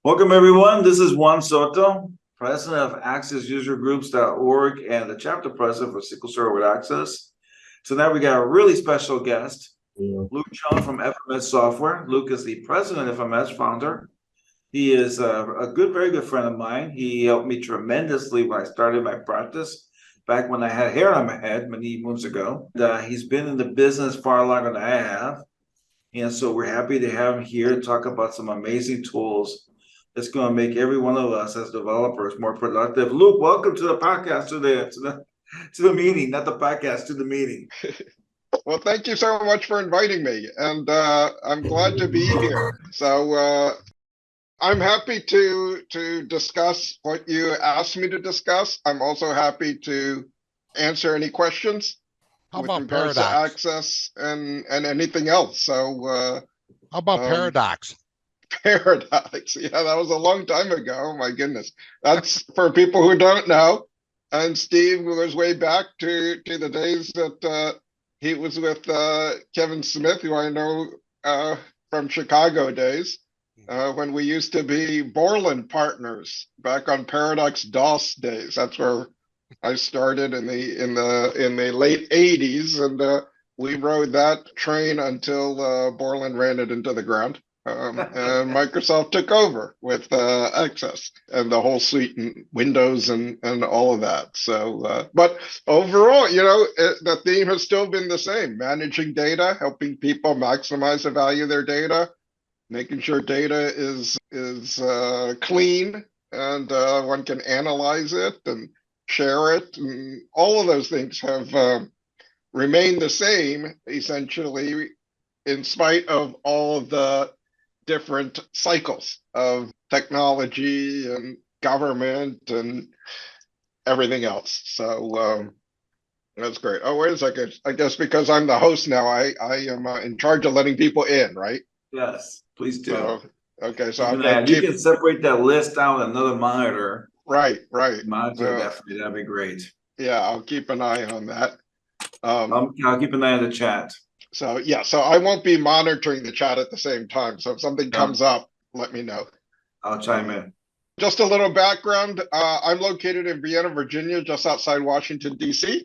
Welcome, everyone. This is Juan Soto, president of AccessUserGroups.org and the chapter president for SQL Server with Access. Tonight, we got a really special guest, Luke Chung from FMS Software. Luke is the president of FMS, founder. He is a very good friend of mine. He helped me tremendously when I started my practice back when I had hair on my head many moons ago. He's been in the business far longer than I have. And so we're happy to have him here to talk about some amazing tools that's going to make every one of us as developers more productive. Luke, welcome to the podcast, to the meeting, not the podcast, to the meeting. Well, thank you so much for inviting me, and I'm glad to be here. So I'm happy to discuss what you asked me to discuss. I'm also happy to answer any questions How with about regards to Paradox? access and anything else. So How about Paradox? Paradox, yeah, that was a long time ago. Oh my goodness, that's for people who don't know. And Steve goes way back to the days that he was with Kevin Smith, who I know from Chicago days, when we used to be Borland partners back on Paradox DOS days. That's where I started in the late '80s, and we rode that train until Borland ran it into the ground. And Microsoft took over with Access and the whole suite and Windows and all of that. So, but overall, the theme has still been the same: managing data, helping people maximize the value of their data, making sure data is clean and one can analyze it and share it, and all of those things have remained the same essentially, in spite of all of the different cycles of technology and government and everything else. So that's great. Oh, wait a second. I guess because I'm the host now, I am in charge of letting people in, right? Yes, please do. So, okay, so you can separate that list down with another monitor. Right. Monitor definitely, that'd be great. Yeah, I'll keep an eye on that. I'll keep an eye on the chat. So yeah, so I won't be monitoring the chat at the same time. So if something comes up, let me know. I'll chime in. Just a little background. I'm located in Vienna, Virginia, just outside Washington, D.C.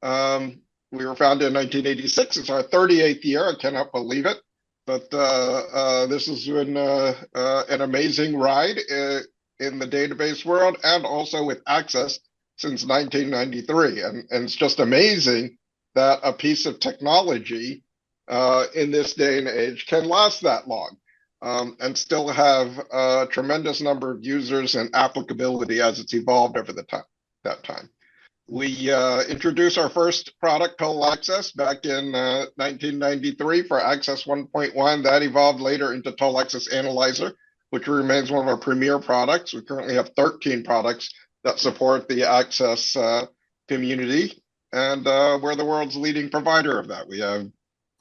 We were founded in 1986. It's our 38th year. I cannot believe it. But this has been an amazing ride in the database world and also with Access since 1993. And it's just amazing that a piece of technology in this day and age can last that long and still have a tremendous number of users and applicability as it's evolved over that time. We introduced our first product, Total Access, back in 1993 for Access 1.1. That evolved later into Total Access Analyzer, which remains one of our premier products. We currently have 13 products that support the Access community. And we're the world's leading provider of that. We have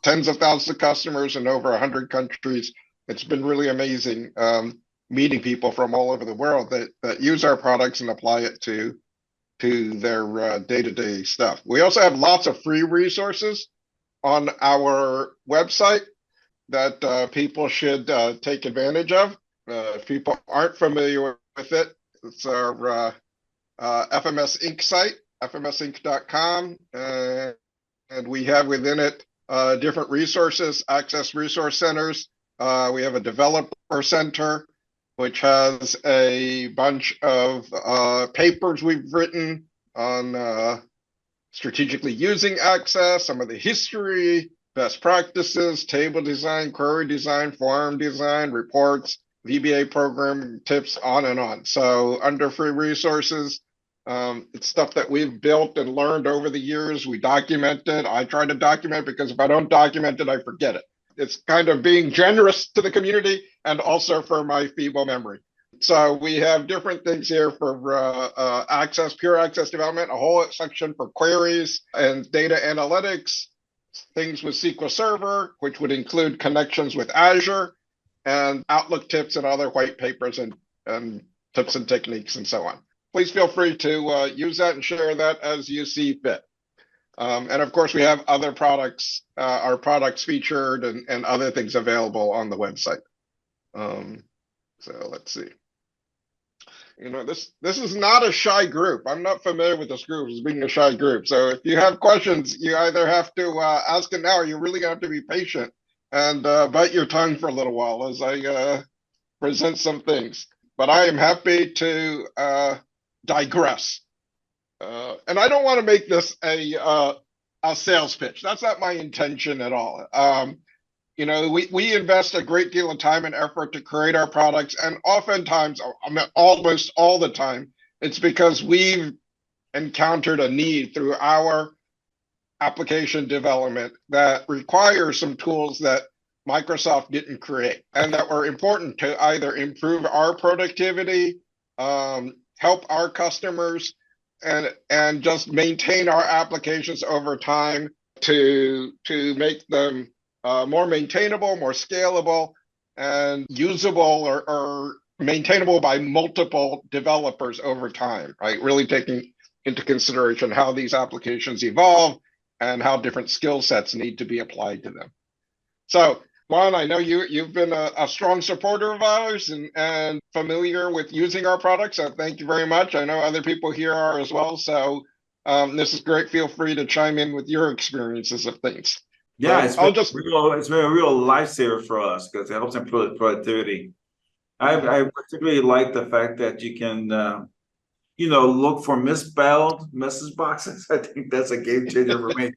tens of thousands of customers in over 100 countries. It's been really amazing meeting people from all over the world that use our products and apply it to their day-to-day stuff. We also have lots of free resources on our website that people should take advantage of. If people aren't familiar with it, it's our FMS Inc. site, fmsinc.com, and we have within it different resources, Access Resource Centers. We have a developer center, which has a bunch of papers we've written on strategically using Access, some of the history, best practices, table design, query design, form design, reports, VBA program tips, on and on. So under free resources, it's stuff that we've built and learned over the years. We document it. I try to document because if I don't document it, I forget it. It's kind of being generous to the community and also for my feeble memory. So we have different things here for access, pure access development, a whole section for queries and data analytics, things with SQL Server, which would include connections with Azure, and Outlook tips and other white papers and tips and techniques and so on. Please feel free to use that and share that as you see fit. And of course, we have other products, our products featured and other things available on the website. So let's see. This is not a shy group. I'm not familiar with this group as being a shy group. So if you have questions, you either have to ask it now, or you're really gonna have to be patient and bite your tongue for a little while as I present some things. But I am happy to digress. And I don't want to make this a sales pitch. That's not my intention at all. We invest a great deal of time and effort to create our products, and oftentimes, I mean, almost all the time, it's because we've encountered a need through our application development that requires some tools that Microsoft didn't create, and that were important to either improve our productivity, help our customers, and just maintain our applications over time to make them more maintainable, more scalable, and usable or maintainable by multiple developers over time, right? Really taking into consideration how these applications evolve and how different skill sets need to be applied to them. So, Juan, I know you've been a strong supporter of ours and familiar with using our products, so thank you very much. I know other people here are as well, so this is great. Feel free to chime in with your experiences of things. Yeah, it's been a real lifesaver for us because it helps improve productivity. I particularly like the fact that you can, look for misspelled message boxes. I think that's a game changer for me.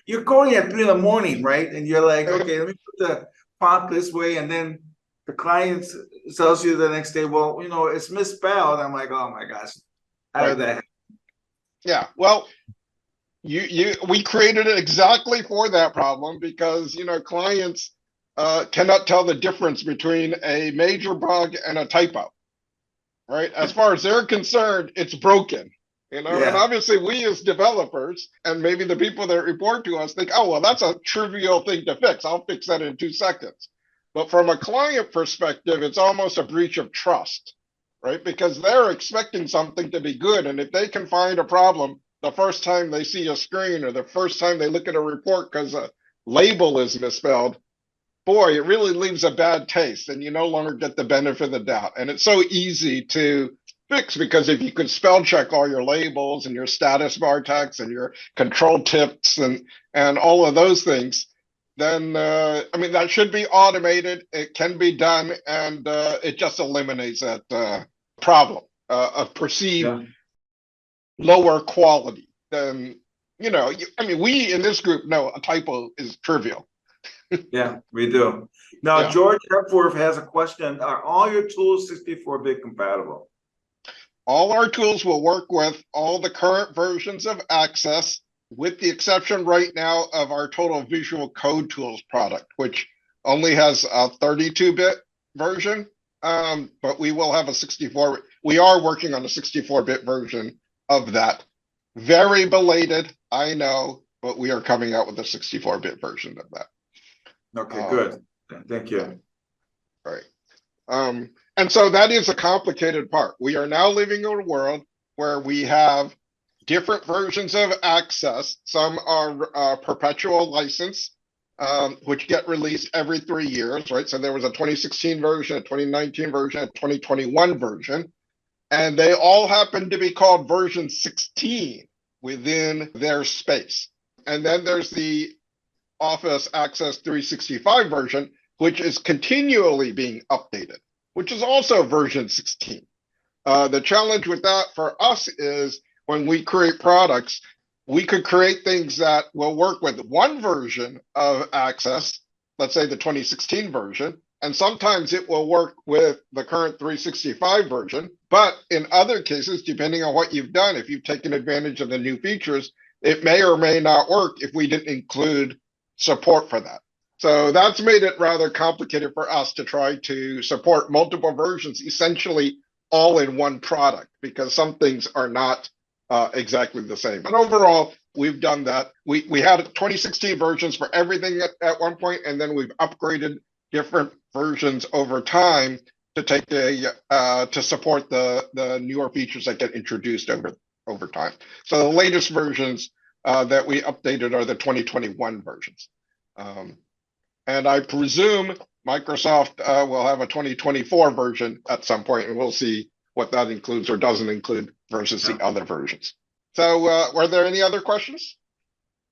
You're calling at 3 a.m, right? And you're like, okay, let me put the font this way, and then the client tells you the next day, well, it's misspelled. I'm like, oh my gosh, how did that happen? Yeah, well, we created it exactly for that problem because clients cannot tell the difference between a major bug and a typo, right? As far as they're concerned, it's broken, And obviously we as developers and maybe the people that report to us think, oh, well, that's a trivial thing to fix. I'll fix that in 2 seconds. But from a client perspective, it's almost a breach of trust, right? Because they're expecting something to be good. And if they can find a problem the first time they see a screen or the first time they look at a report because a label is misspelled, boy, it really leaves a bad taste and you no longer get the benefit of the doubt. And it's so easy to fix because if you could spell check all your labels and your status bar text and your control tips and all of those things, then I mean, that should be automated. It can be done, and it just eliminates that problem of perceived lower quality than, I mean, we in this group know a typo is trivial. Yeah, we do. Now, George Hepworth has a question. Are all your tools 64-bit compatible? All our tools will work with all the current versions of Access, with the exception right now of our total Visual Code Tools product, which only has a 32-bit version, but we will have a 64. We are working on a 64-bit version of that. Very belated, I know, but we are coming out with a 64-bit version of that. Okay, good. Thank you. All right. And so that is a complicated part. We are now living in a world where we have different versions of Access. Some are perpetual license, which get released every 3 years, right? So there was a 2016 version, a 2019 version, a 2021 version, and they all happen to be called version 16 within their space. And then there's the Office Access 365 version, which is continually being updated, which is also version 16. The challenge with that for us is when we create products, we could create things that will work with one version of Access, let's say the 2016 version, and sometimes it will work with the current 365 version. But in other cases, depending on what you've done, if you've taken advantage of the new features, it may or may not work if we didn't include support for that. So that's made it rather complicated for us to try to support multiple versions, essentially all in one product, because some things are not exactly the same. But overall, we've done that. We had 2016 versions for everything at one point, and then we've upgraded different versions over time to take to support the newer features that get introduced over time. So the latest versions that we updated are the 2021 versions. And I presume Microsoft will have a 2024 version at some point, and we'll see what that includes or doesn't include versus the other versions. So were there any other questions?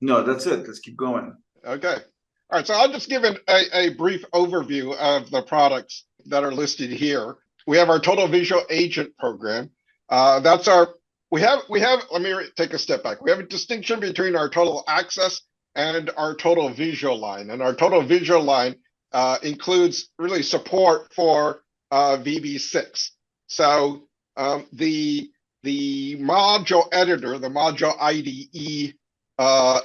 No, that's it. Let's keep going. Okay. All right. So I'll just give a brief overview of the products that are listed here. We have our Total Visual Agent program. Let me take a step back. We have a distinction between our Total Access and our Total Visual line. And our Total Visual line includes really support for VB6. So the module editor, the module IDE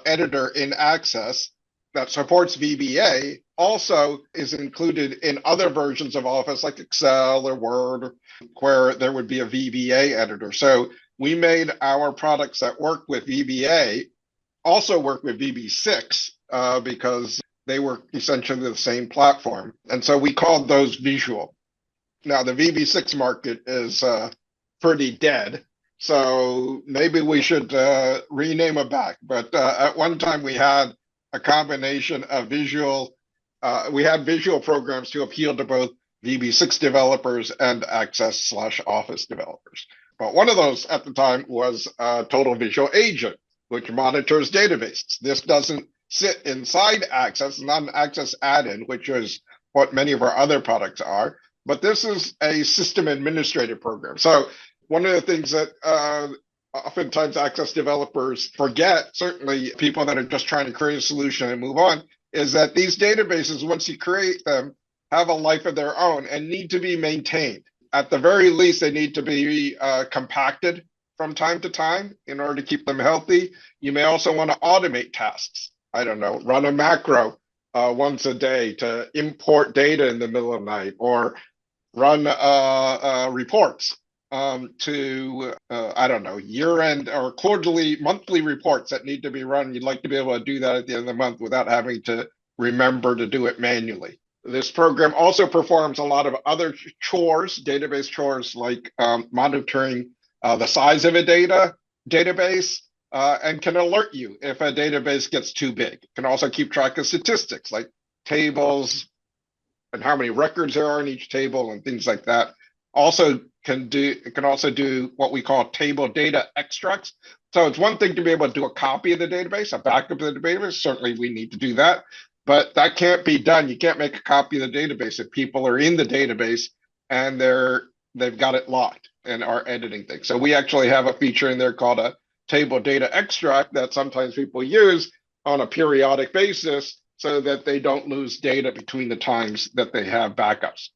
editor in Access that supports VBA also is included in other versions of Office like Excel or Word, where there would be a VBA editor. So we made our products that work with VBA also work with VB6 because they were essentially the same platform. And so we called those Visual. Now the VB6 market is pretty dead. So maybe we should rename it back. But at one time we had a combination of visual programs to appeal to both VB6 developers and Access/Office developers. But one of those at the time was Total Visual Agent, which monitors databases. This doesn't sit inside Access, not an Access add-in, which is what many of our other products are. But this is a system administrative program. So one of the things that oftentimes Access developers forget, certainly people that are just trying to create a solution and move on, is that these databases, once you create them, have a life of their own and need to be maintained. At the very least, they need to be compacted from time to time in order to keep them healthy. You may also want to automate tasks. I don't know, run a macro once a day to import data in the middle of the night, or run reports to, I don't know, year-end or quarterly, monthly reports that need to be run. You'd like to be able to do that at the end of the month without having to remember to do it manually. This program also performs a lot of other chores, database chores, like monitoring the size of a database and can alert you if a database gets too big. It can also keep track of statistics like tables and how many records there are in each table and things like that. It can also do what we call table data extracts. So it's one thing to be able to do a copy of the database, a backup of the database. Certainly we need to do that, but that can't be done. You can't make a copy of the database if people are in the database and they've got it locked and are editing things. So we actually have a feature in there called a table data extract that sometimes people use on a periodic basis so that they don't lose data between the times that they have backups.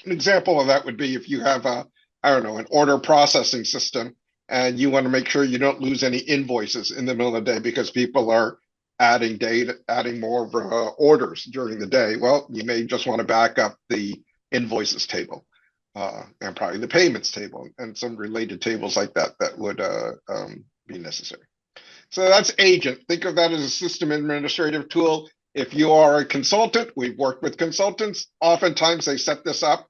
An example of that would be if you have an order processing system and you want to make sure you don't lose any invoices in the middle of the day because people are adding more orders during the day. Well, you may just want to back up the invoices table and probably the payments table and some related tables like that would be necessary. So that's Agent. Think of that as a system administrative tool. If you are a consultant, we've worked with consultants. Oftentimes they set this up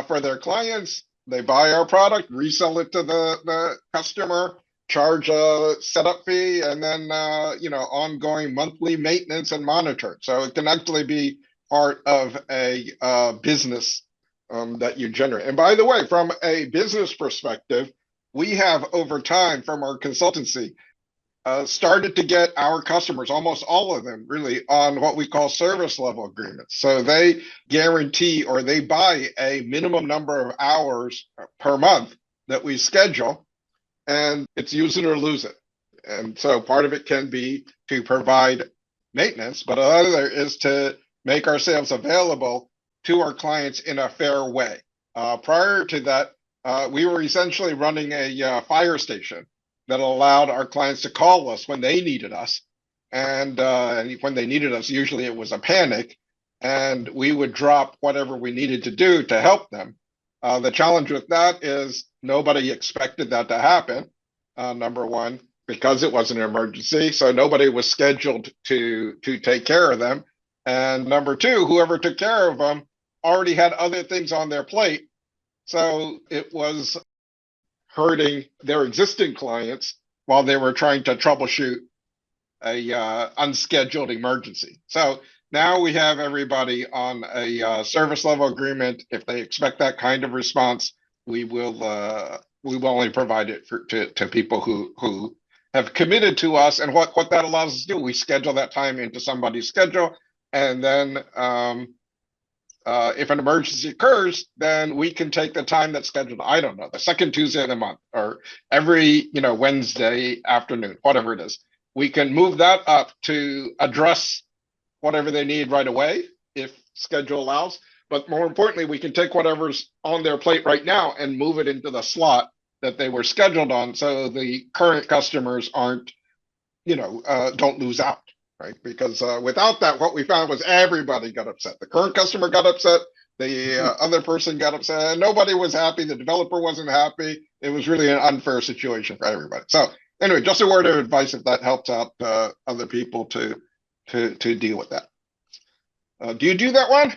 for their clients. They buy our product, resell it to the customer, charge a setup fee, and then ongoing monthly maintenance and monitor. So it can actually be part of a business that you generate. And by the way, from a business perspective, we have over time from our consultancy started to get our customers, almost all of them really, on what we call service level agreements. So they guarantee or they buy a minimum number of hours per month that we schedule, and it's use it or lose it. And so part of it can be to provide maintenance, but another is to make ourselves available to our clients in a fair way. Prior to that, we were essentially running a fire station that allowed our clients to call us when they needed us. And when they needed us, usually it was a panic, and we would drop whatever we needed to do to help them. The challenge with that is nobody expected that to happen, number one, because it was an emergency. So nobody was scheduled to take care of them. And number two, whoever took care of them already had other things on their plate. So it was hurting their existing clients while they were trying to troubleshoot a unscheduled emergency. So Now we have everybody on a service level agreement. If they expect that kind of response, we will only provide it to people who have committed to us. And what that allows us to do, we schedule that time into somebody's schedule, and then if an emergency occurs, then we can take the time that's scheduled, I don't know, the second Tuesday of the month, or every Wednesday afternoon, whatever it is. We can move that up to address whatever they need right away if schedule allows. But more importantly, we can take whatever's on their plate right now and move it into the slot that they were scheduled on, so the current customers aren't, don't lose out. Right, because without that, what we found was everybody got upset. The current customer got upset, the other person got upset, and nobody was happy. The developer wasn't happy. It was really an unfair situation for everybody. So anyway, just a word of advice if that helps out other people to deal with that. Do you do that one?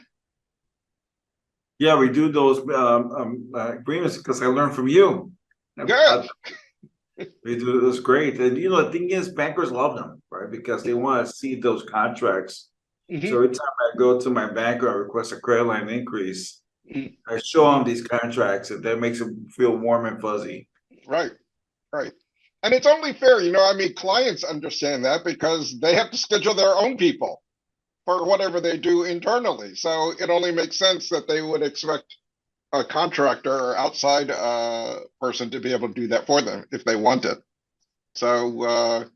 Yeah, we do those agreements because I learned from you. Good. We do this great, and the thing is, bankers love them, right? Because they want to see those contracts. Mm-hmm. So every time I go to my banker and request a credit line increase, Mm-hmm. I show them these contracts, and that makes them feel warm and fuzzy. Right. And it's only fair, clients understand that because they have to schedule their own people for whatever they do internally. So it only makes sense that they would expect a contractor or outside person to be able to do that for them if they want it. So a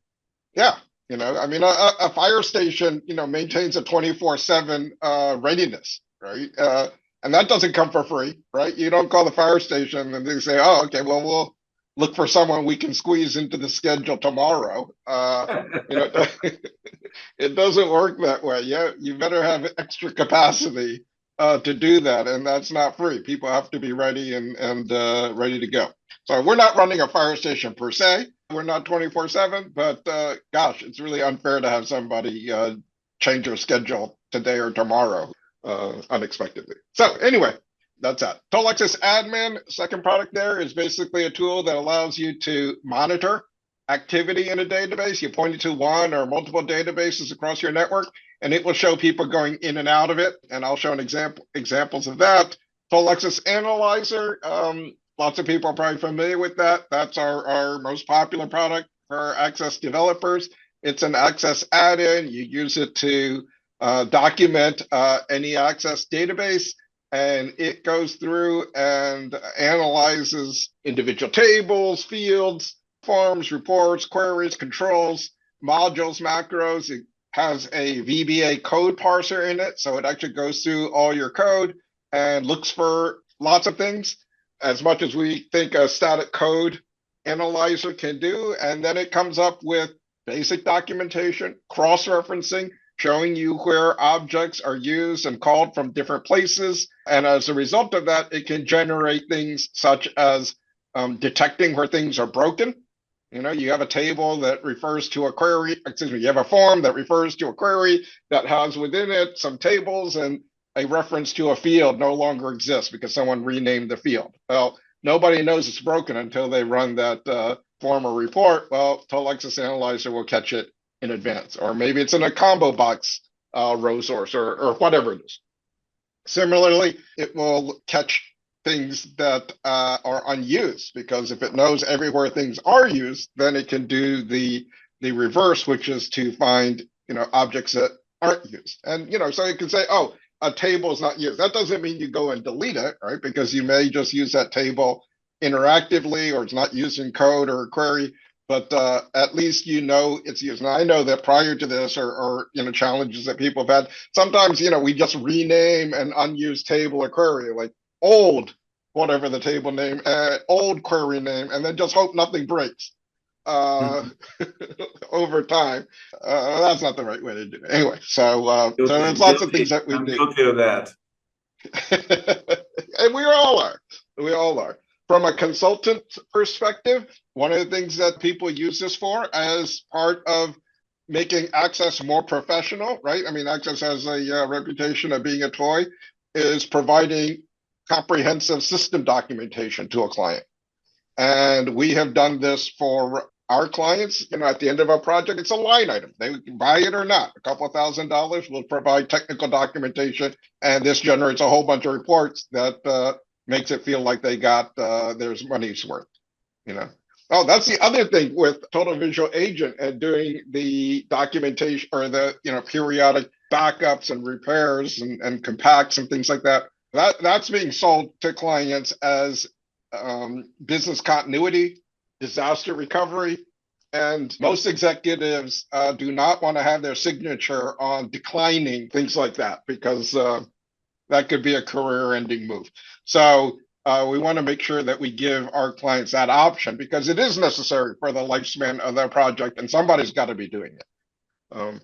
fire station maintains a 24/7 readiness, right? And that doesn't come for free, right? You don't call the fire station and they say, oh, okay, well, we'll look for someone we can squeeze into the schedule tomorrow. It doesn't work that way. Yeah, you better have extra capacity to do that, and that's not free. People have to be ready and ready to go. So we're not running a fire station per se. We're not 24/7, but gosh, it's really unfair to have somebody change their schedule today or tomorrow unexpectedly. So anyway, that's that. Total Access Admin, second product there, is basically a tool that allows you to monitor activity in a database. You point it to one or multiple databases across your network, and it will show people going in and out of it. And I'll show an examples of that. Total Access Analyzer, lots of people are probably familiar with that. That's our most popular product for Access developers. It's an Access add-in. You use it to document any Access database, and it goes through and analyzes individual tables, fields, forms, reports, queries, controls, modules, macros. It has a VBA code parser in it, so it actually goes through all your code and looks for lots of things, as much as we think a static code analyzer can do. And then it comes up with basic documentation, cross-referencing, showing you where objects are used and called from different places. And as a result of that, it can generate things such as detecting where things are broken. You have a table that refers to a query, you have a form that refers to a query that has within it some tables, and a reference to a field no longer exists because someone renamed the field. Well, nobody knows it's broken until they run that form or report. Well, Total Access Analyzer will catch it in advance, or maybe it's in a combo box row source or whatever it is. Similarly, it will catch things that are unused, because if it knows everywhere things are used, then it can do the reverse, which is to find objects that aren't used. And so it can say, oh, a table is not used. That doesn't mean you go and delete it, right? Because you may just use that table interactively, or it's not used in code or a query, but at least it's used. And I know that prior to this, or challenges that people have had, sometimes we just rename an unused table or query, like old whatever the table name, old query name, and then just hope nothing breaks over time. That's not the right way to do it. Anyway, so there's lots of things that we do. I'm guilty of that. And we all are. From a consultant perspective, one of the things that people use this for as part of making Access more professional, right? I mean, Access has a reputation of being a toy, is providing comprehensive system documentation to a client. And we have done this for our clients, at the end of a project, it's a line item. They can buy it or not. A couple of $1,000, we'll provide technical documentation, and this generates a whole bunch of reports that makes it feel like they got their money's worth. Oh, that's the other thing with Total Visual Agent and doing the documentation or the periodic backups and repairs and compacts and things like that. That's being sold to clients as business continuity, disaster recovery, and most executives do not want to have their signature on declining things like that because that could be a career-ending move. So we want to make sure that we give our clients that option because it is necessary for the lifespan of their project, and somebody's got to be doing it.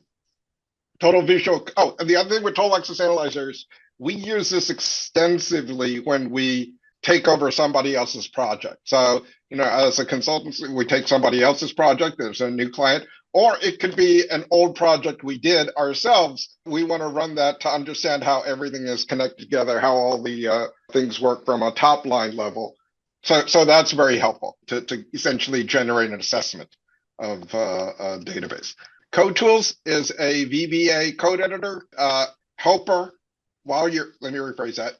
Total Visual. Oh, and the other thing with Total Access Analyzers, we use this extensively when we take over somebody else's project. So, as a consultancy, we take somebody else's project, there's a new client, or it could be an old project we did ourselves. We want to run that to understand how everything is connected together, how all the things work from a top line level. So that's very helpful to essentially generate an assessment of a database. Code Tools is a VBA code editor helper. Let me rephrase that.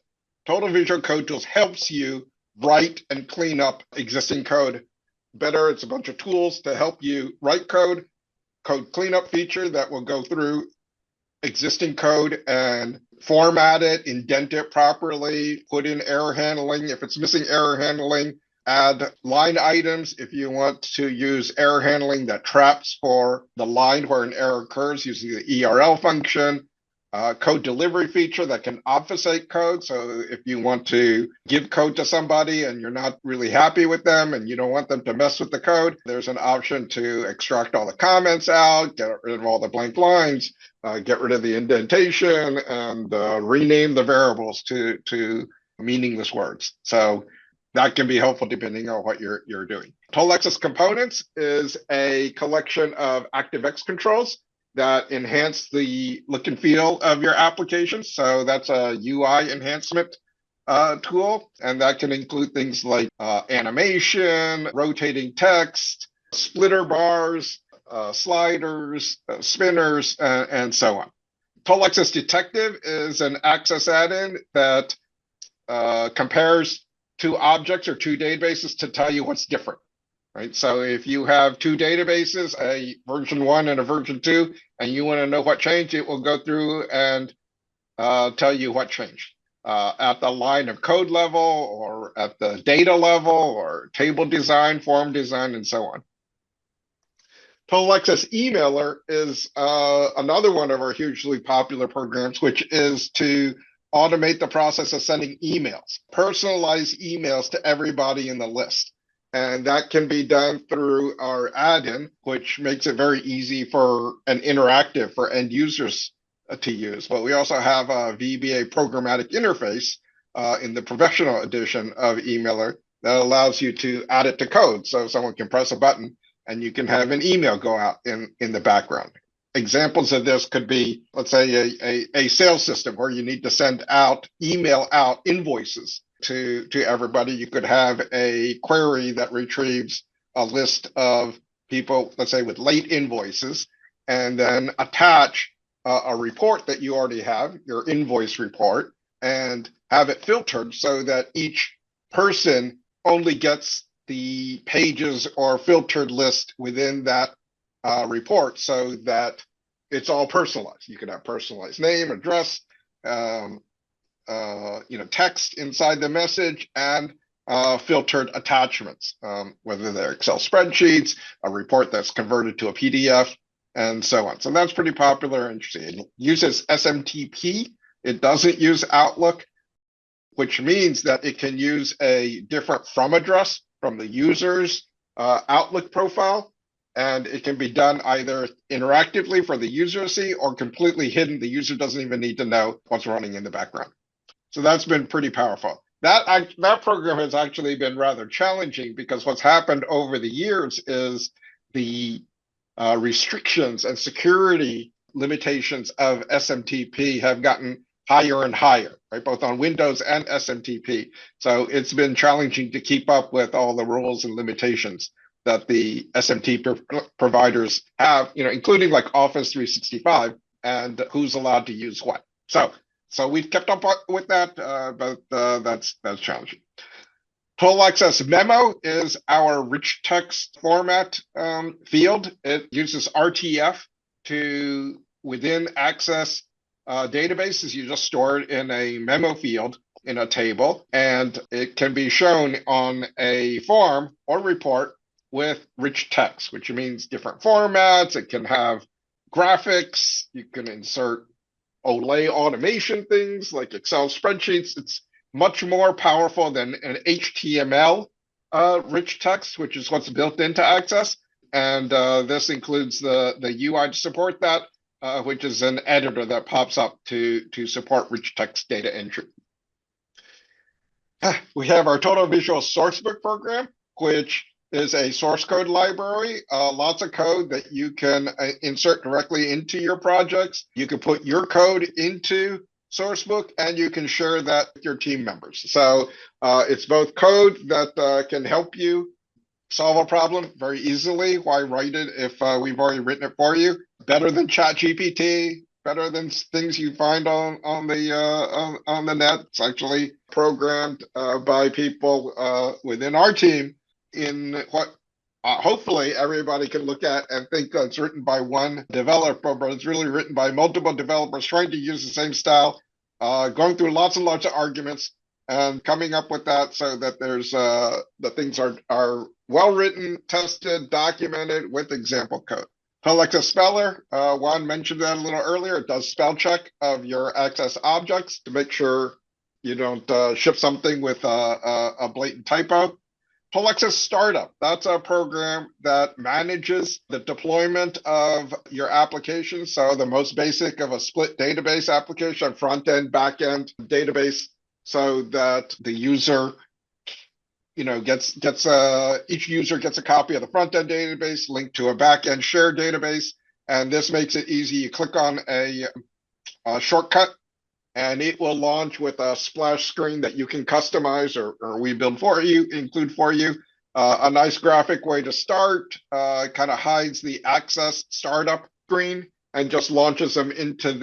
Total Visual Code Tools helps you write and clean up existing code better. It's a bunch of tools to help you write code cleanup feature that will go through existing code and format it, indent it properly, put in error handling. If it's missing error handling, add line items. If you want to use error handling that traps for the line where an error occurs using the ERL function. Code delivery feature that can obfuscate code. So if you want to give code to somebody and you're not really happy with them and you don't want them to mess with the code, there's an option to extract all the comments out, get rid of all the blank lines, get rid of the indentation, and rename the variables to meaningless words. So that can be helpful depending on what you're doing. Total Access Components is a collection of ActiveX controls that enhance the look and feel of your application. So that's a UI enhancement tool, and that can include things like animation, rotating text, splitter bars, sliders, spinners, and so on. Total Access Detective is an access add-in that compares two objects or two databases to tell you what's different. Right. So if you have two databases, a version 1 and a version 2, and you want to know what changed, it will go through and tell you what changed at the line of code level or at the data level or table design, form design, and so on. Total Access Emailer is another one of our hugely popular programs, which is to automate the process of sending emails, personalized emails to everybody in the list. And that can be done through our add-in, which makes it very easy and interactive for end users to use. But we also have a VBA programmatic interface in the professional edition of Emailer that allows you to add it to code. So someone can press a button and you can have an email go out in the background. Examples of this could be, let's say, a sales system where you need to send out, email out invoices to everybody. You could have a query that retrieves a list of people, let's say, with late invoices, and then attach a report that you already have, your invoice report, and have it filtered so that each person only gets the pages or filtered list within that report so that it's all personalized. You can have personalized name, address, text inside the message, and filtered attachments, whether they're Excel spreadsheets, a report that's converted to a PDF, and so on. So that's pretty popular and interesting. It uses SMTP. It doesn't use Outlook, which means that it can use a different from address from the user's Outlook profile, and it can be done either interactively for the user to see or completely hidden. The user doesn't even need to know what's running in the background. So that's been pretty powerful. That program has actually been rather challenging because what's happened over the years is the restrictions and security limitations of SMTP have gotten higher and higher, right? Both on Windows and SMTP. So it's been challenging to keep up with all the rules and limitations that the SMT providers have, including like Office 365 and who's allowed to use what. So we've kept up with that, but that's challenging. Total Access Memo is our rich text format field. It uses RTF to, within Access databases, you just store it in a memo field in a table, and it can be shown on a form or report with rich text, which means different formats. It can have graphics. You can insert Olay automation things like Excel spreadsheets. It's much more powerful than an HTML rich text, which is what's built into Access. And this includes the UI to support that, which is an editor that pops up to support rich text data entry. We have our Total Visual Sourcebook program, which is a source code library, lots of code that you can insert directly into your projects. You can put your code into Sourcebook, and you can share that with your team members. So it's both code that can help you solve a problem very easily. Why write it if we've already written it for you? Better than ChatGPT, better than things you find on the net. It's actually programmed by people within our team in what hopefully everybody can look at and think it's written by one developer, but it's really written by multiple developers trying to use the same style, going through lots and lots of arguments and coming up with that so that there's the things are well written, tested, documented with example code. Total Access Speller, Juan mentioned that a little earlier. It does spell check of your Access objects to make sure you don't ship something with a blatant typo. Total Access Startup, that's a program that manages the deployment of your application. So the most basic of a split database application, front-end, back-end database, so that the user, each user gets a copy of the front-end database linked to a back-end shared database. And this makes it easy. You click on a shortcut, and it will launch with a splash screen that you can customize or we build for you, include for you. A nice graphic way to start, kind of hides the Access startup screen and just launches them into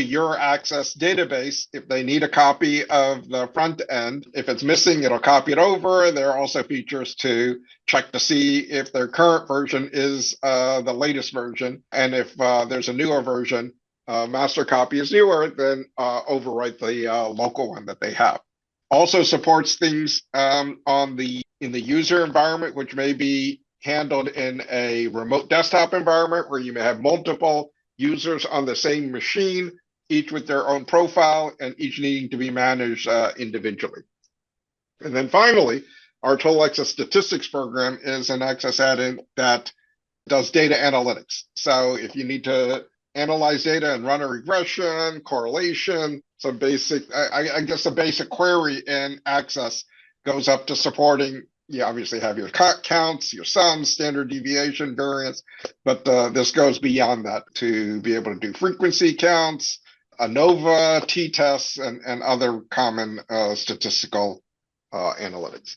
your Access database. If they need a copy of the front end, if it's missing, it'll copy it over. There are also features to check to see if their current version is the latest version. And if there's a newer version, master copy is newer, then overwrite the local one that they have. Also supports things in the user environment, which may be handled in a remote desktop environment where you may have multiple users on the same machine, each with their own profile and each needing to be managed individually. And then finally, our Total Access Statistics program is an Access add-in that does data analytics. So if you need to analyze data and run a regression, correlation, some basic, I guess the basic query in Access goes up to supporting, you obviously have your counts, your sums, standard deviation, variance, but this goes beyond that to be able to do frequency counts, ANOVA, t-tests, and other common statistical analytics.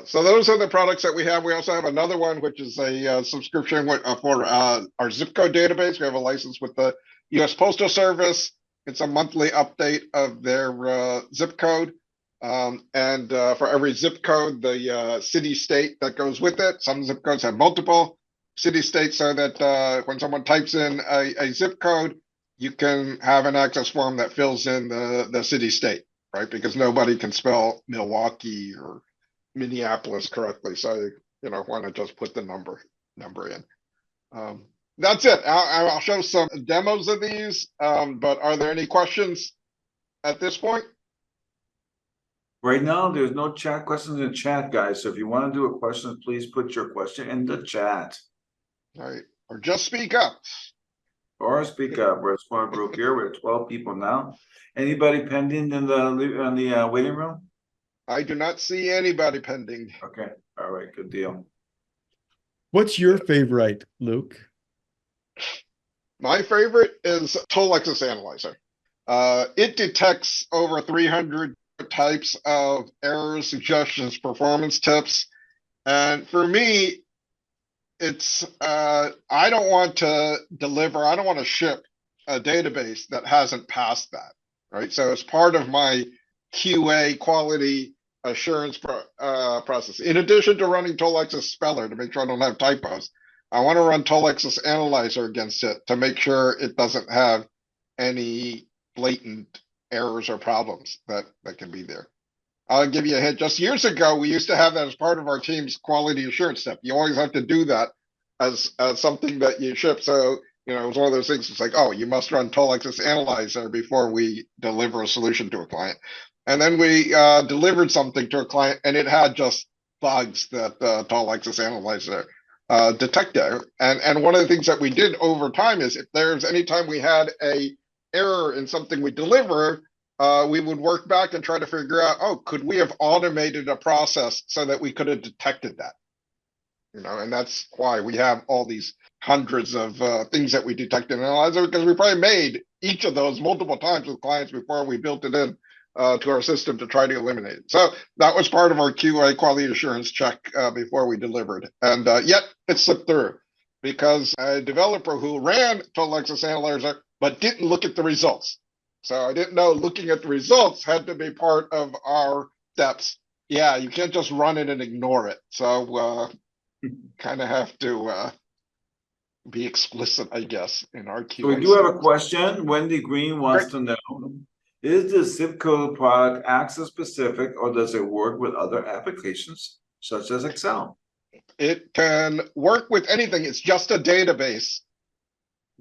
So those are the products that we have. We also have another one, which is a subscription for our zip code database. We have a license with the U.S. Postal Service. It's a monthly update of their zip code. And for every zip code, the city state that goes with it. Some zip codes have multiple city states, so that when someone types in a zip code, you can have an Access form that fills in the city state, right? Because nobody can spell Milwaukee or Minneapolis correctly, so why not just put the number in? That's it. I'll show some demos of these, but are there any questions at this point? Right now, there's no chat questions in the chat, guys. So if you want to do a question, please put your question in the chat. All right, or just speak up. Or speak up. We're a small group here. We're 12 people now. Anybody pending in the waiting room? I do not see anybody pending. Okay. All right. Good deal. What's your favorite, Luke? My favorite is Total Access Analyzer. It detects over 300 types of errors, suggestions, performance tips. And for me, it's I don't want to ship a database that hasn't passed that, right? So it's part of my QA quality assurance process. In addition to running Tolex's Speller to make sure I don't have typos, I want to run Tolex's Analyzer against it to make sure it doesn't have any blatant errors or problems that can be there. I'll give you a hint. Just years ago, we used to have that as part of our team's quality assurance step. You always have to do that as something that you ship. So, you know, it was one of those things. It's like, oh, you must run Tolex's Analyzer before we deliver a solution to a client. And then we delivered something to a client, and it had just bugs that Tolex's Analyzer detected. And one of the things that we did over time is if there's any time we had a error in something we deliver, we would work back and try to figure out, oh, could we have automated a process so that we could have detected that? You know, and that's why we have all these hundreds of things that we detect in Analyzer, because we probably made each of those multiple times with clients before we built it in to our system to try to eliminate it. So that was part of our QA quality assurance check before we delivered. And yet it slipped through because a developer who ran Tolex's Analyzer but didn't look at the results. So I didn't know looking at the results had to be part of our steps. Yeah, you can't just run it and ignore it. So kind of have to be explicit, I guess, in our QA. So we do have a question. Wendy Green wants to know, is the zip code product access specific or does it work with other applications such as Excel? It can work with anything. It's just a database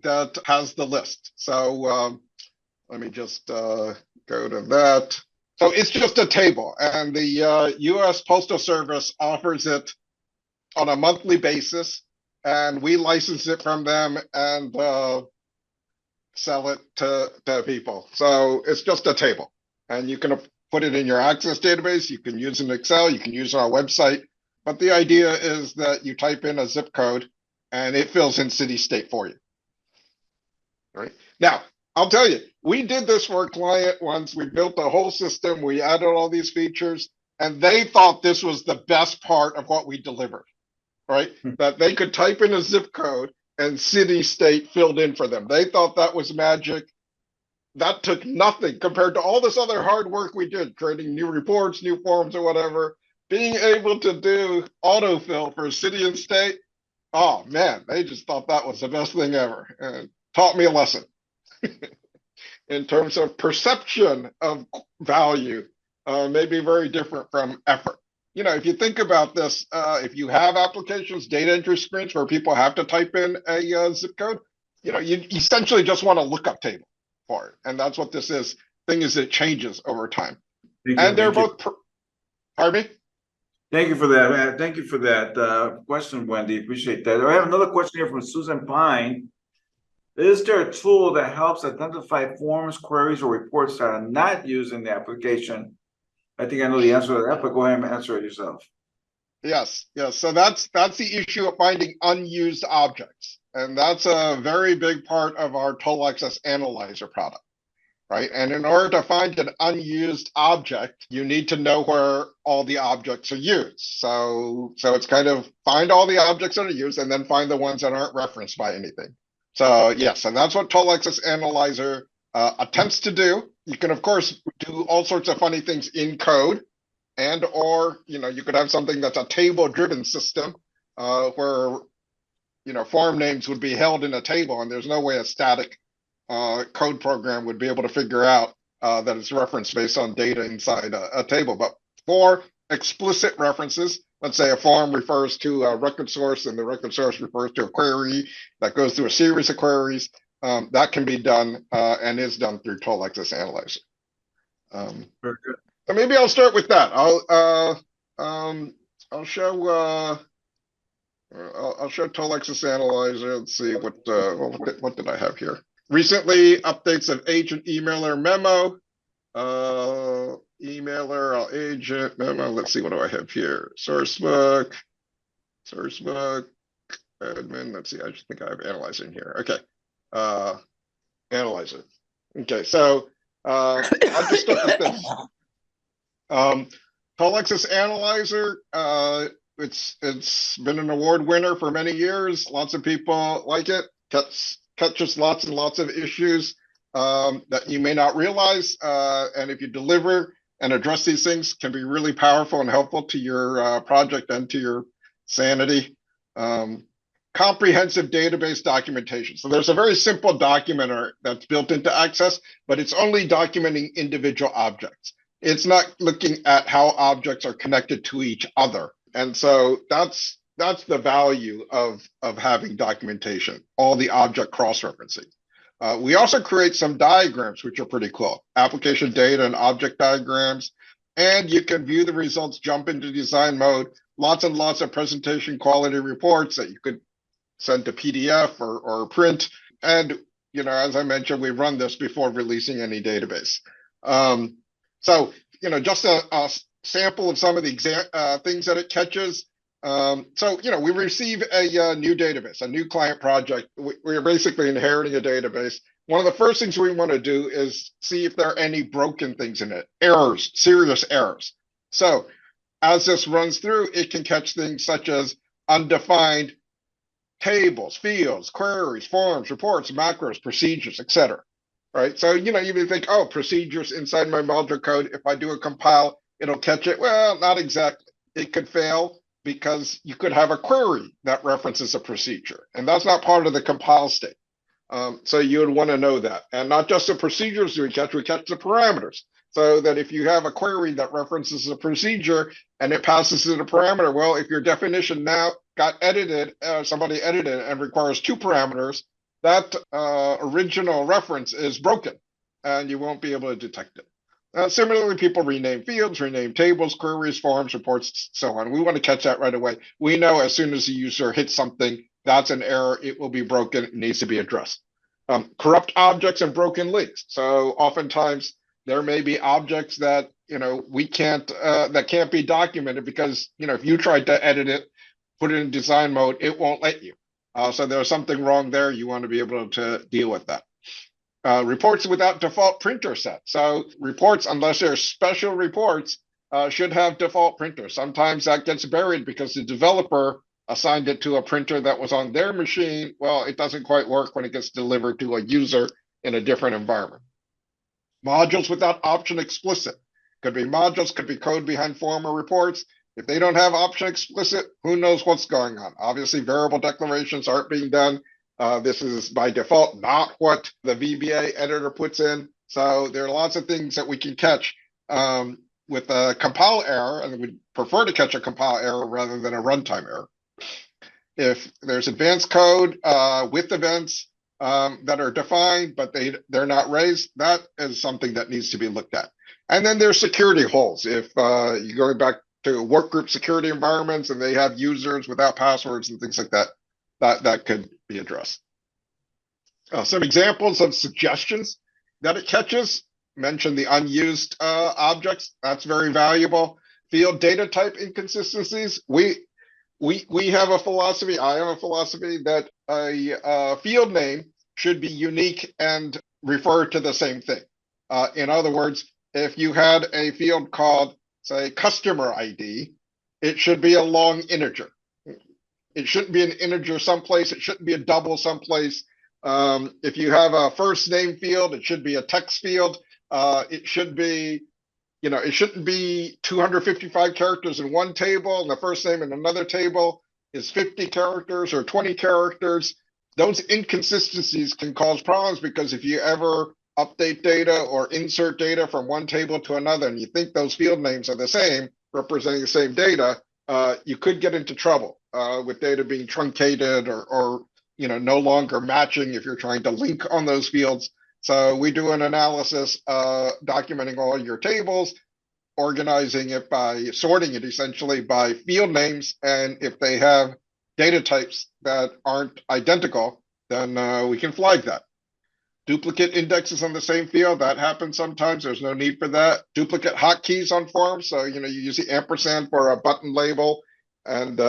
that has the list. So let me just go to that. So it's just a table, and the US Postal Service offers it on a monthly basis, and we license it from them and sell it to people. So it's just a table, and you can put it in your Access database. You can use it in Excel. You can use it on our website. But the idea is that you type in a zip code, and it fills in city state for you. Right now, I'll tell you, we did this for a client once. We built a whole system. We added all these features, and they thought this was the best part of what we delivered, right? That they could type in a zip code and city state filled in for them. They thought that was magic. That took nothing compared to all this other hard work we did, creating new reports, new forms, or whatever. Being able to do autofill for city and state, oh man, they just thought that was the best thing ever. And taught me a lesson. In terms of perception of value, may be very different from effort. You know, if you think about this, if you have applications, data entry screens where people have to type in a zip code, you know, you essentially just want a lookup table for it. And that's what this is. Thing is, it changes over time. And they're both, pardon me? Thank you for that. Thank you for that question, Wendy. Appreciate that. I have another question here from Susan Pine. Is there a tool that helps identify forms, queries, or reports that are not used in the application? I think I know the answer to that, but go ahead and answer it yourself. Yes. So that's the issue of finding unused objects. And that's a very big part of our Tolex's Analyzer product, right? And in order to find an unused object, you need to know where all the objects are used. So it's kind of find all the objects that are used and then find the ones that aren't referenced by anything. So yes, and that's what Tolex's Analyzer attempts to do. You can, of course, do all sorts of funny things in code, and or you could have something that's a table-driven system where form names would be held in a table, and there's no way a static code program would be able to figure out that it's referenced based on data inside a table. But for explicit references, let's say a form refers to a record source and the record source refers to a query that goes through a series of queries, that can be done and is done through Tolex's Analyzer. Very good. So maybe I'll start with that. I'll show Tolex's Analyzer. Let's see what did I have here? Recently, updates of agent, emailer, memo. Emailer, agent, memo. Let's see, what do I have here? Sourcebook, admin. Let's see, I just think I have Analyzer in here. Okay, Analyzer. Okay, so I'll just start with this. Tolex's Analyzer It's been an award winner for many years. Lots of people like it. Catches lots and lots of issues that you may not realize. And if you deliver and address these things, can be really powerful and helpful to your project and to your sanity. Comprehensive database documentation. So there's a very simple documenter that's built into Access, but it's only documenting individual objects. It's not looking at how objects are connected to each other. And so that's the value of having documentation, all the object cross-referencing. We also create some diagrams, which are pretty cool. Application data and object diagrams. And you can view the results, jump into design mode, lots and lots of presentation quality reports that you could send to PDF or print. And, you know, as I mentioned, we run this before releasing any database. So, you know, just a sample of some of the things that it catches. So, you know, we receive a new database, a new client project. We're basically inheriting a database. One of the first things we want to do is see if there are any broken things in it, errors, serious errors. So as this runs through, it can catch things such as undefined tables, fields, queries, forms, reports, macros, procedures, etc. Right? So, you know, you may think, oh, procedures inside my module code, if I do a compile, it'll catch it. Well, not exactly. It could fail because you could have a query that references a procedure, and that's not part of the compile state. So you would want to know that. And not just the procedures we catch the parameters. So that if you have a query that references a procedure and it passes it a parameter, well, if your definition now got edited, somebody edited and requires 2 parameters, that original reference is broken and you won't be able to detect it. Similarly, people rename fields, rename tables, queries, forms, reports, so on. We want to catch that right away. We know as soon as the user hits something, that's an error, it will be broken, it needs to be addressed. Corrupt objects and broken links. So oftentimes there may be objects that, you know, we can't, that can't be documented because, you know, if you tried to edit it, put it in design mode, it won't let you. So there's something wrong there. You want to be able to deal with that. Reports without default printer set. So reports, unless they're special reports, should have default printers. Sometimes that gets buried because the developer assigned it to a printer that was on their machine. Well, it doesn't quite work when it gets delivered to a user in a different environment. Modules without option explicit. Could be modules, could be code behind form or reports. If they don't have option explicit, who knows what's going on? Obviously, variable declarations aren't being done. This is by default not what the VBA editor puts in. So there are lots of things that we can catch with a compile error, and we prefer to catch a compile error rather than a runtime error. If there's advanced code with events that are defined, but they're not raised, that is something that needs to be looked at. And then there's security holes. If you're going back to workgroup security environments and they have users without passwords and things like that, that could be addressed. Some examples of suggestions that it catches. Mention the unused objects. That's very valuable. Field data type inconsistencies. We have a philosophy, I have a philosophy that a field name should be unique and refer to the same thing. In other words, if you had a field called, say, customer ID, it should be a long integer. It shouldn't be an integer someplace. It shouldn't be a double someplace. If you have a first name field, it should be a text field. It should be, you know, it shouldn't be 255 characters in one table and the first name in another table is 50 characters or 20 characters. Those inconsistencies can cause problems because if you ever update data or insert data from one table to another and you think those field names are the same, representing the same data, you could get into trouble with data being truncated or you know, no longer matching if you're trying to link on those fields. So we do an analysis, documenting all your tables, organizing it by sorting it essentially by field names. And if they have data types that aren't identical, then we can flag that. Duplicate indexes on the same field, that happens sometimes. There's no need for that. Duplicate hotkeys on forms. So, you know, you use the ampersand for a button label and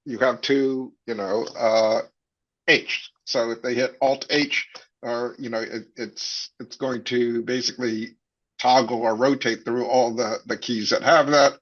you have to, you know, H. So if they hit Alt H, or you know, it's going to basically toggle or rotate through all the keys that have that.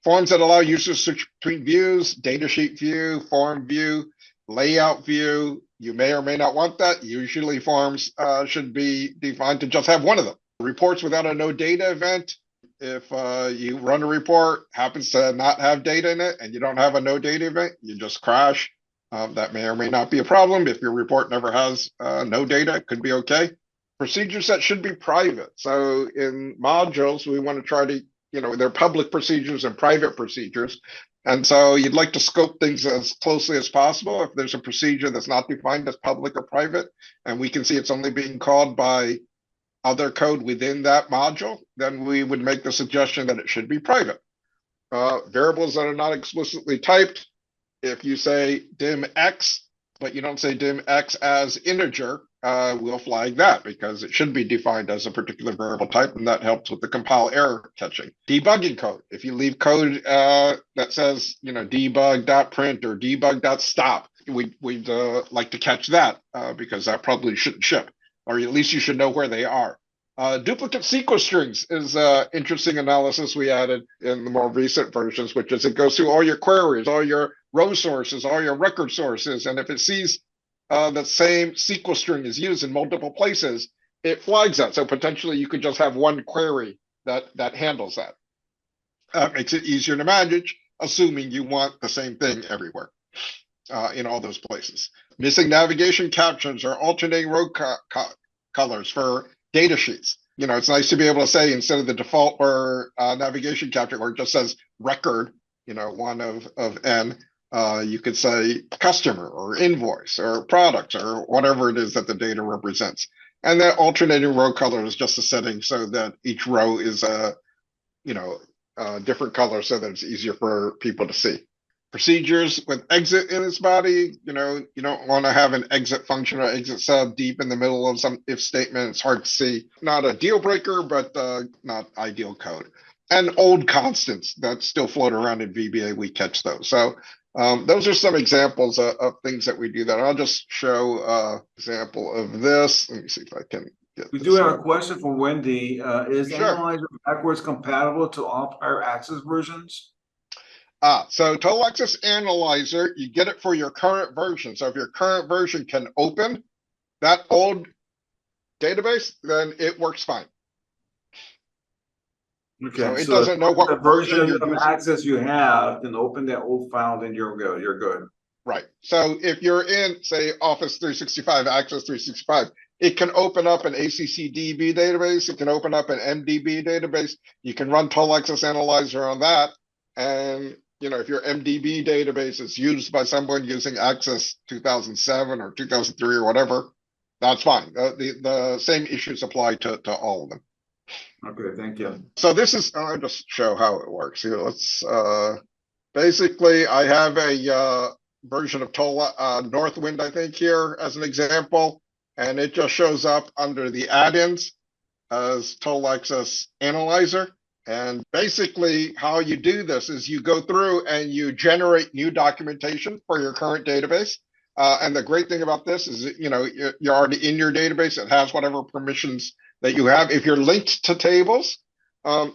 Forms that allow users to switch between views, datasheet view, form view, layout view. You may or may not want that. Usually forms should be defined to just have one of them. Reports without a no data event. If you run a report, happens to not have data in it, and you don't have a no data event, you just crash. That may or may not be a problem. If your report never has no data, it could be okay. Procedures that should be private. So in modules, we want to try to, there are public procedures and private procedures. And so you'd like to scope things as closely as possible. If there's a procedure that's not defined as public or private, and we can see it's only being called by other code within that module, then we would make the suggestion that it should be private. Variables that are not explicitly typed, if you say dim x, but you don't say dim x as integer, we'll flag that because it should be defined as a particular variable type, and that helps with the compile error catching. Debugging code. If you leave code that says, debug.print or debug.stop, we'd like to catch that because that probably shouldn't ship, or at least you should know where they are. Duplicate SQL strings is interesting analysis we added in the more recent versions, which is it goes through all your queries, all your row sources, all your record sources, and if it sees the same SQL string is used in multiple places, it flags that. So potentially you could just have one query that handles that. Makes it easier to manage, assuming you want the same thing everywhere in all those places. Missing navigation captions or alternating row colors for data sheets. It's nice to be able to say, instead of the default or navigation caption where it just says record, one of n, you could say customer or invoice or product or whatever it is that the data represents. And that alternating row color is just a setting so that each row is a different color so that it's easier for people to see. Procedures with exit in its body, you don't want to have an exit function or exit sub deep in the middle of some if statement. It's hard to see. Not a deal breaker, but not ideal code. And old constants that still float around in VBA, we catch those. So those are some examples of things that we do that. I'll just show an example of this. Let me see if I can get We this do have up. a question from Wendy. Is Sure. Analyzer backwards compatible to all prior Access versions? So Total Access Analyzer, you get it for your current version. So if your current version can open that old database, then it works fine. Okay, So it doesn't know what the version you're of using. Access you have, can open that old file, then you're good. You're good. Right. So if you're in, say, Office 365, Access 365, it can open up an ACCDB database. It can open up an MDB database. You can run Total Access Analyzer on that. And if your MDB database is used by someone using Access 2007 or 2003 or whatever, that's fine. The same issues apply to all of them. Okay, thank you. So this is, I'll just show how it works here. Let's, basically, I have a version of Northwind, I think, here as an example, and it just shows up under the add-ins as Total Access Analyzer. And basically how you do this is you go through and you generate new documentation for your current database. And the great thing about this is, you're already in your database. It has whatever permissions that you have. If you're linked to tables,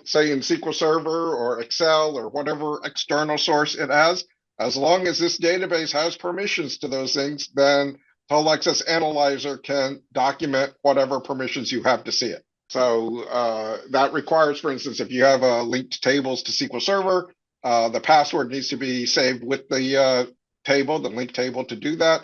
say in SQL Server or Excel or whatever external source it has, as long as this database has permissions to those things, then Total Access Analyzer can document whatever permissions you have to see it. So that requires, for instance, if you have linked tables to SQL Server, the password needs to be saved with the table, the linked table, to do that.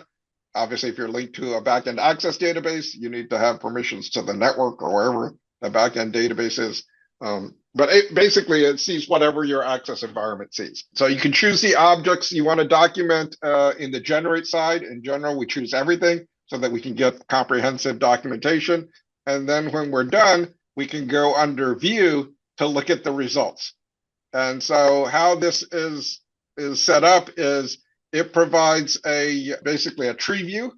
Obviously, if you're linked to a backend Access database, you need to have permissions to the network or wherever the backend database is. But basically, it sees whatever your Access environment sees. So you can choose the objects you want to document in the generate side. In general, we choose everything so that we can get comprehensive documentation. And then when we're done, we can go under View to look at the results. And so how this is set up is it provides basically a tree view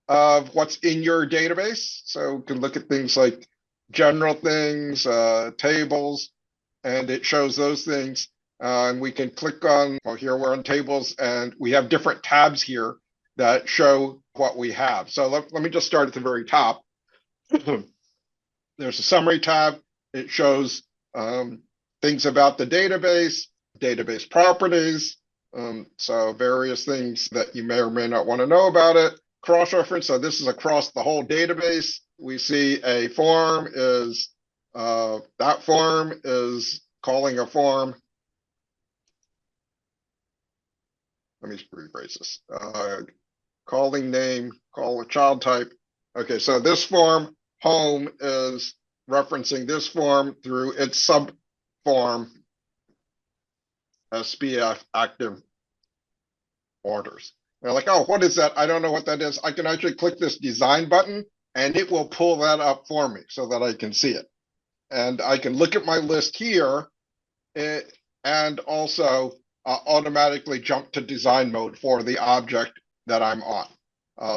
of what's in your database. So we can look at things like general things, tables, and it shows those things. And we can click on, well, here we're on tables, and we have different tabs here that show what we have. So let me just start at the very top. There's a summary tab. It shows things about the database. database properties. So various things that you may or may not want to know about it. Cross-reference, so this is across the whole database. We see a form is, that form is calling a form. Let me rephrase this. Calling name, call a child type. Okay, so this form, home, is referencing this form through its subform SPF active orders. They're like, oh, what is that? I don't know what that is. I can actually click this design button and it will pull that up for me so that I can see it. And I can look at my list here and also automatically jump to design mode for the object that I'm on.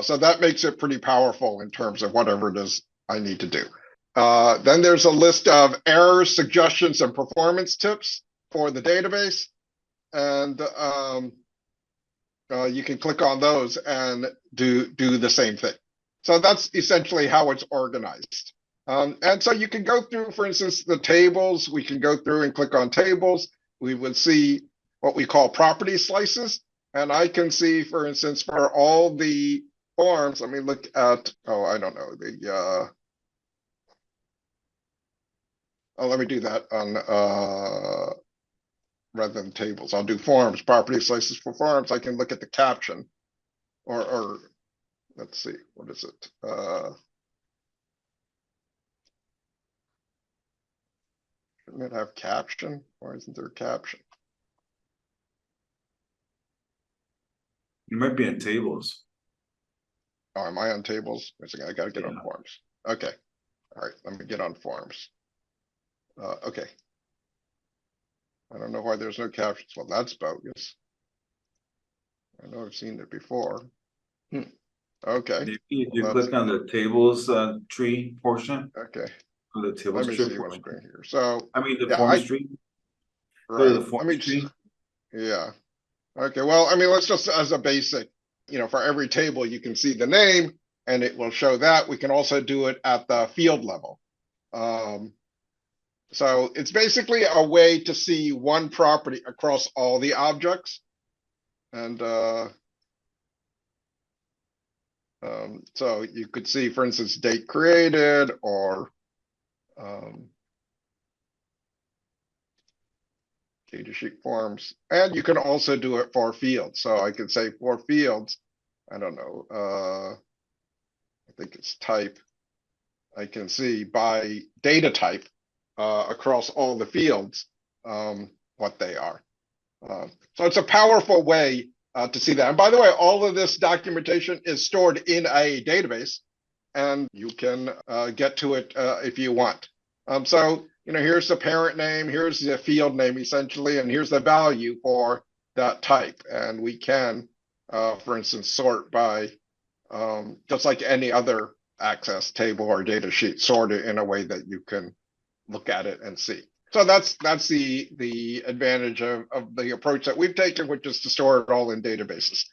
So that makes it pretty powerful in terms of whatever it is I need to do. Then there's a list of errors, suggestions, and performance tips for the database. And you can click on those and do the same thing. So that's essentially how it's organized. And so you can go through, for instance, the tables. We can go through and click on tables. We would see what we call property slices. And I can see, for instance, for all the forms, let me look at, oh, I don't know, let me do that on, rather than tables. I'll do forms, property slices for forms. I can look at the caption or let's see, what is it? Shouldn't it have caption? Why isn't there a caption? You might be in tables. Oh, am I on tables? Wait a second, I gotta get on Yeah. forms. Okay. All right, let me get on forms. Okay. I don't know why there's no captions. Well, that's bogus. I know I've seen it before. Okay, Maybe if you Well, click on the tables tree portion, okay. or the Let tables me tree see what I'm portion. doing here. So, I mean, the yeah, forms tree. Go to right, the let forms me tree. just, yeah. Okay, well, I mean, let's just as a basic, for every table, you can see the name and it will show that. We can also do it at the field level. So it's basically a way to see one property across all the objects. And so you could see, for instance, date created or data sheet forms. And you can also do it for fields. So I could say for fields, I don't know, I think it's type. I can see by data type across all the fields what they are. So it's a powerful way to see that. And by the way, all of this documentation is stored in a database and you can get to it if you want. So, here's the parent name, here's the field name essentially, and here's the value for that type. And we can, for instance, sort by just like any other Access table or data sheet, sort it in a way that you can look at it and see. So that's the advantage of the approach that we've taken, which is to store it all in databases.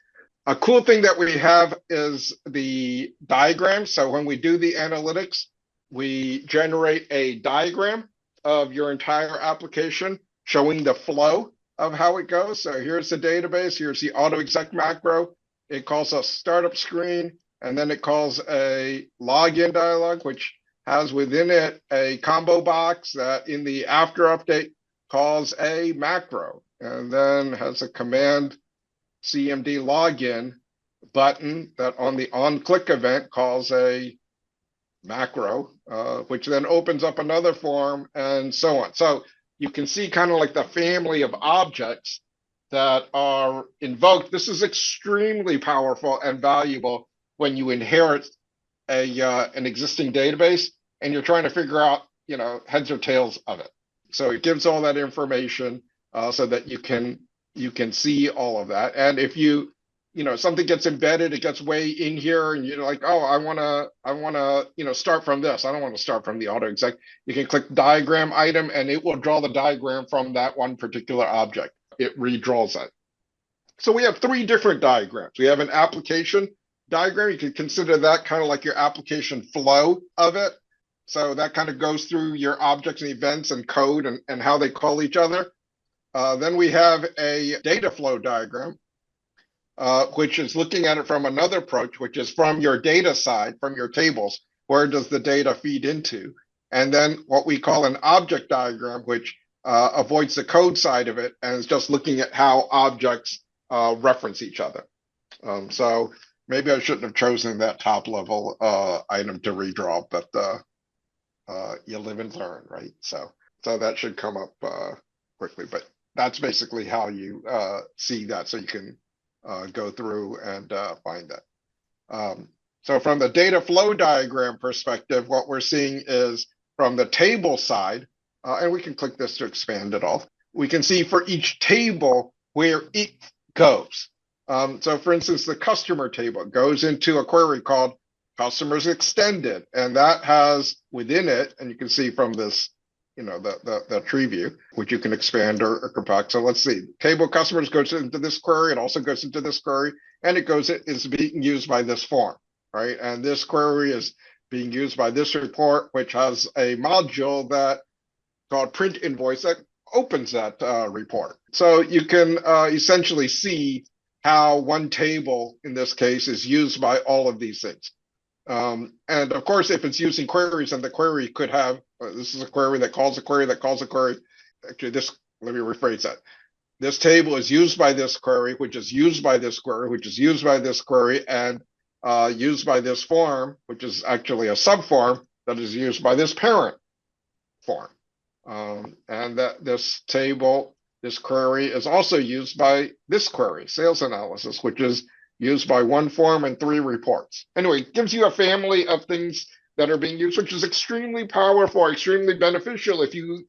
A cool thing that we have is the diagram. So when we do the analytics, we generate a diagram of your entire application showing the flow of how it goes. So here's the database, here's the auto exec macro. It calls a startup screen, and then it calls a login dialog, which has within it a combo box that in the after update calls a macro, and then has a command CMD login button that on the on-click event calls a macro, which then opens up another form and so on. So you can see kind of like the family of objects that are invoked. This is extremely powerful and valuable when you inherit an existing database and you're trying to figure out, heads or tails of it. So it gives all that information so that you can see all of that. And if something gets embedded, it gets way in here and you're like, oh, I wanna, start from this. I don't want to start from the auto exec. You can click diagram item and it will draw the diagram from that one particular object. It redraws that. So we have 3 different diagrams. We have an application diagram. You can consider that kind of like your application flow of it. So that kind of goes through your objects and events and code and how they call each other. Then we have a data flow diagram, which is looking at it from another approach, which is from your data side, from your tables, where does the data feed into? And then what we call an object diagram, which avoids the code side of it and is just looking at how objects reference each other. So maybe I shouldn't have chosen that top level item to redraw, but you live and learn, right? So that should come up quickly, but that's basically how you see that, so you can go through and find that. So from the data flow diagram perspective, what we're seeing is from the table side, and we can click this to expand it all. We can see for each table where it goes. So for instance, the customer table goes into a query called customers extended, and that has within it, and you can see from this, the tree view, which you can expand or compact. So let's see, table customers goes into this query, it also goes into this query, and is being used by this form, right? And this query is being used by this report, which has a module that called print invoice that opens that report. So you can essentially see how one table in this case is used by all of these things. And of course, if it's using queries, and the query could have, this is a query that calls a query that calls a query. Actually, let me rephrase that. This table is used by this query, which is used by this query, which is used by this query, and used by this form, which is actually a subform that is used by this parent form. And that this table, this query is also used by this query, sales analysis, which is used by one form and 3 reports. Anyway, it gives you a family of things that are being used, which is extremely powerful, extremely beneficial if you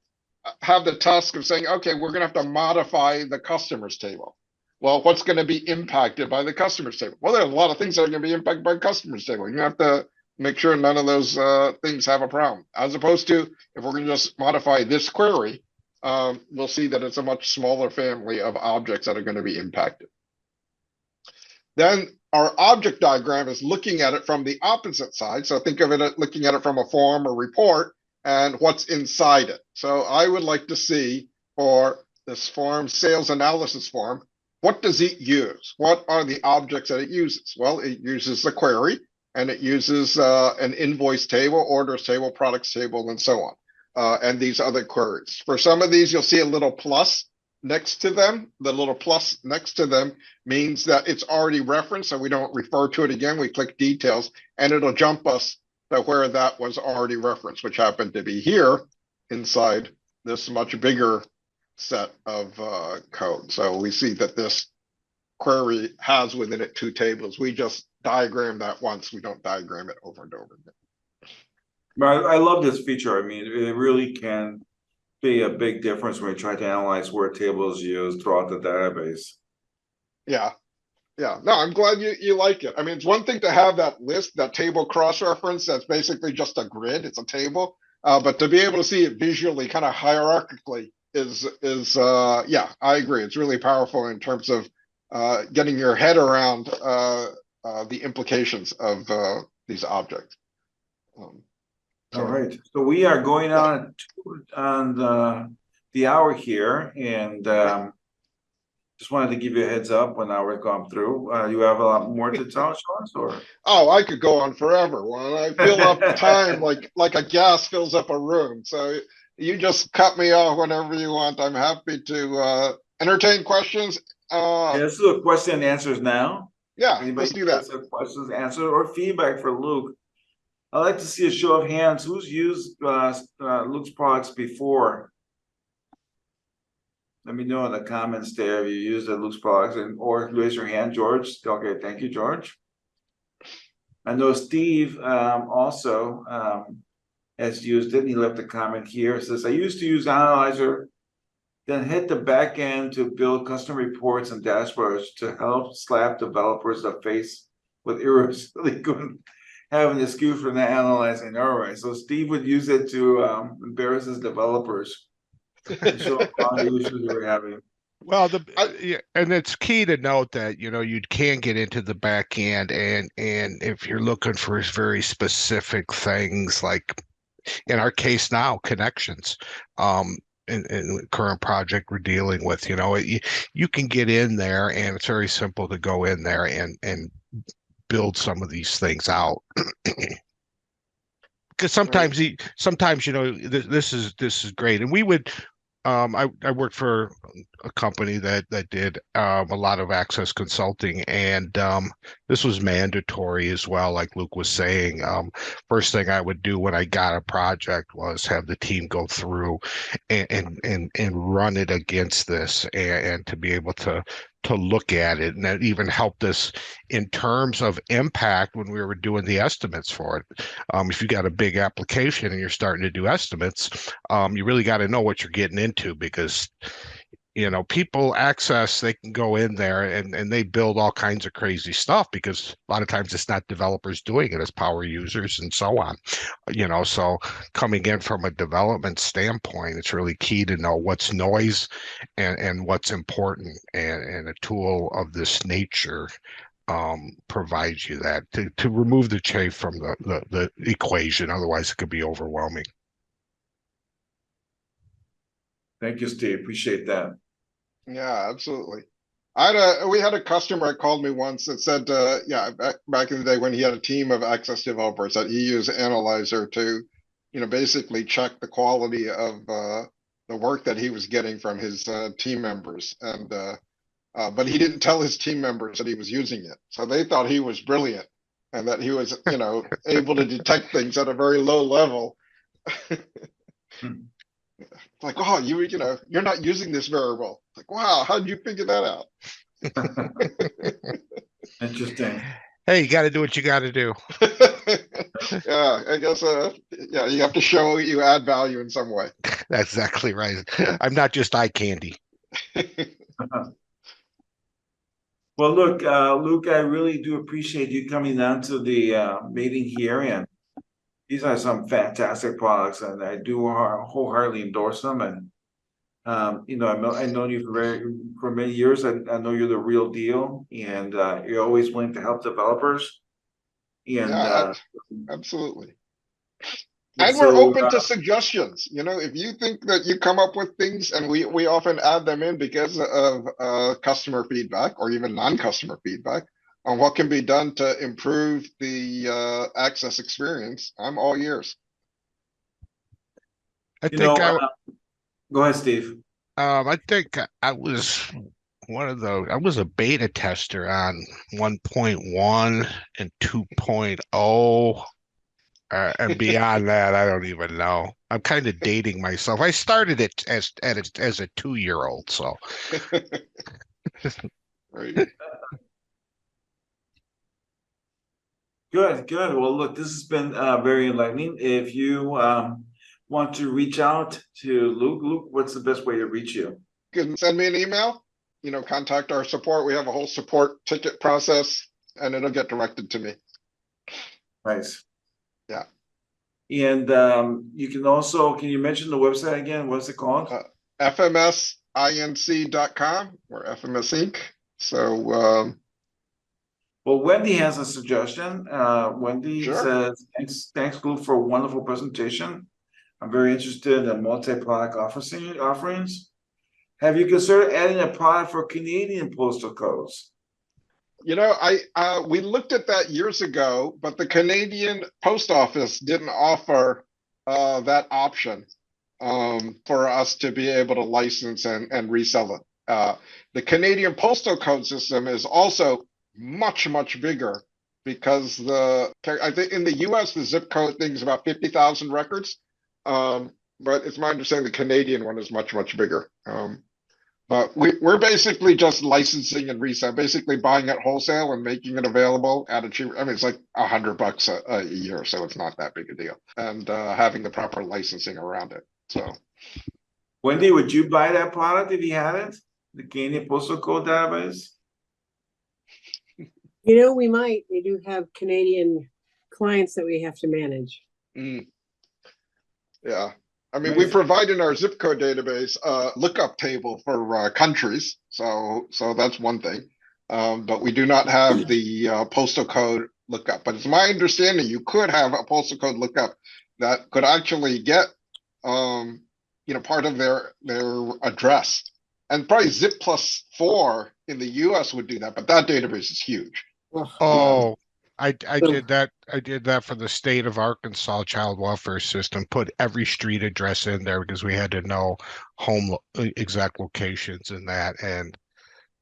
have the task of saying, okay, we're going to have to modify the customers table. Well, what's going to be impacted by the customers table? Well, there are a lot of things that are going to be impacted by customers table. You have to make sure none of those things have a problem. As opposed to, if we're going to just modify this query, we'll see that it's a much smaller family of objects that are going to be impacted. Then our object diagram is looking at it from the opposite side. So think of it as looking at it from a form or report and what's inside it. So I would like to see for this form, sales analysis form, what does it use? What are the objects that it uses? Well, it uses a query, and it uses an invoice table, orders table, products table, and so on, and these other queries. For some of these, you'll see a little plus next to them. The little plus next to them means that it's already referenced, so we don't refer to it again. We click details, and it'll jump us to where that was already referenced, which happened to be here inside this much bigger set of code. So we see that this query has within it 2 tables. We just diagram that once. We don't diagram it over and over again. But I love this feature. I mean, it really can be a big difference when you try to analyze where tables used throughout the database. Yeah. No, I'm glad you like it. I mean, it's one thing to have that list, that table cross-reference that's basically just a grid, it's a table. But to be able to see it visually, kind of hierarchically, is yeah, I agree. It's really powerful in terms of getting your head around the implications of these objects. All right, so we are going on the hour here, and just wanted to give you a heads up when hour's gone through. You have a lot more to tell us, or? Oh, I could go on forever. When I fill up time like a gas fills up a room. So you just cut me off whenever you want. I'm happy to entertain questions. Yeah, let's do a question and answers now. Yeah, Anybody let's do that. have questions, answers, or feedback for Luke? I'd like to see a show of hands. Who's used Luke's products before? Let me know in the comments there if you used Luke's products, or raise your hand, George. Okay, thank you, George. I know Steve also has used it. And he left a comment here. It says, I used to use Analyzer, then hit the back end to build custom reports and dashboards to help slap developers that face with errors so they couldn't have an excuse for not analyzing. All right, so Steve would use it to embarrass his developers and show all the issues they were having. Well, and it's key to note that you can get into the back end, and if you're looking for very specific things, like in our case now, connections, in the current project we're dealing with. You can get in there, and it's very simple to go in there and build some of these things out. Because sometimes this is great, and we would. I worked for a company that did a lot of access consulting, and this was mandatory as well. Like Luke was saying, first thing I would do when I got a project was have the team go through and run it against this, and to be able to look at it, and that even helped us in terms of impact when we were doing the estimates for it. If you got a big application and you're starting to do estimates, you really got to know what you're getting into, because people they can go in there and they build all kinds of crazy stuff, because a lot of times it's not developers doing it, it's power users and so on. So coming in from a development standpoint, it's really key to know what's noise and what's important, and a tool of this nature provides you that to remove the chafe from the equation. Otherwise it could be overwhelming. Thank you, Steve. Appreciate that. Yeah, absolutely. We had a customer that called me once that said, back in the day when he had a team of Access developers, that he used Analyzer to, basically check the quality of the work that he was getting from his team members, and but he didn't tell his team members that he was using it, so they thought he was brilliant and that he was, able to detect things at a very low level. Like, oh, you're not using this variable. Like, wow, how did you figure that out? Interesting. Hey, you got to do what you got to do. Yeah, I guess. You have to show you add value in some way. That's exactly right. I'm not just eye candy. Well, look, Luke, I really do appreciate you coming down to the meeting here, and these are some fantastic products, and I do wholeheartedly endorse them. And I've known you for many years. I know you're the real deal, and you're always willing to help developers. And Yeah, absolutely. And so, we're open to suggestions. If you think that you come up with things, and we often add them in because of customer feedback or even non-customer feedback on what can be done to improve the access experience, I'm all ears. go ahead, Steve. I think I was I was a beta tester on 1.1 and 2.0. And beyond that, I don't even know. I'm kind of dating myself. I started it as a 2-year-old, so. Right. Good. Well, look, this has been very enlightening. If you want to reach out to Luke, what's the best way to reach you? You can send me an email, contact our support. We have a whole support ticket process, and it'll get directed to me. Nice. Yeah. And you can you mention the website again? What's it called? FMSinc.com or FMS Inc. So, well, Wendy has a suggestion. Wendy sure. says, thanks, Luke, for a wonderful presentation. I'm very interested in multi-product offerings. Have you considered adding a product for Canadian postal codes? We looked at that years ago, but the Canadian Post Office didn't offer that option for us to be able to license and resell it. The Canadian Postal Code system is also much, much bigger, because I think in the US, the zip code thing is about 50,000 records. But it's my understanding the Canadian one is much, much bigger. But we're basically just licensing and resale, basically buying it wholesale and making it available at a cheap. I mean, it's like $100 a year, so it's not that big a deal. And having the proper licensing around it. So, Wendy, would you buy that product if you had it? The Canadian Postal Code Database? We might. We do have Canadian clients that we have to manage. Yeah. I mean, we provide in our zip code database a lookup table for countries, so that's one thing. But we do not have the postal code lookup. But it's my understanding you could have a postal code lookup that could actually get part of their address. And probably Zip+4 in the US would do that, but that database is huge. Oh, I So- did that. I did that for the state of Arkansas child welfare system. Put every street address in there because we had to know exact locations in that. And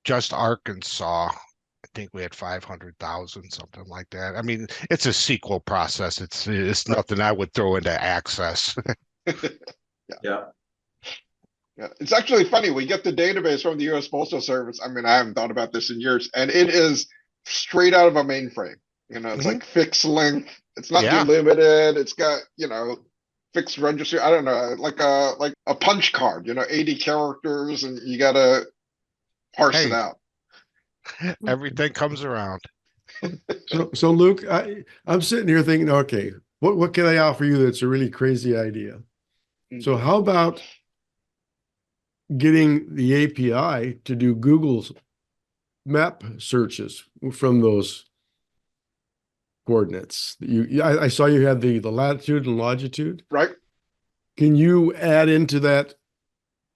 just Arkansas, I think we had 500,000, something like that. I mean, it's a SQL process. It's nothing I would throw into Access. Yeah. Yeah, it's actually funny. We get the database from the US Postal Service. I mean, I haven't thought about this in years, and it is straight out of a mainframe. It's like fixed length. It's not Yeah. delimited. It's got, fixed register. I don't know, like a punch card, 80 characters, and you gotta parse it Hey. out. Everything comes around. So Luke, I'm sitting here thinking, okay, what can I offer you that's a really crazy idea? So how about getting the API to do Google's map searches from those coordinates? I saw you had the latitude and longitude. Right. Can you add into that,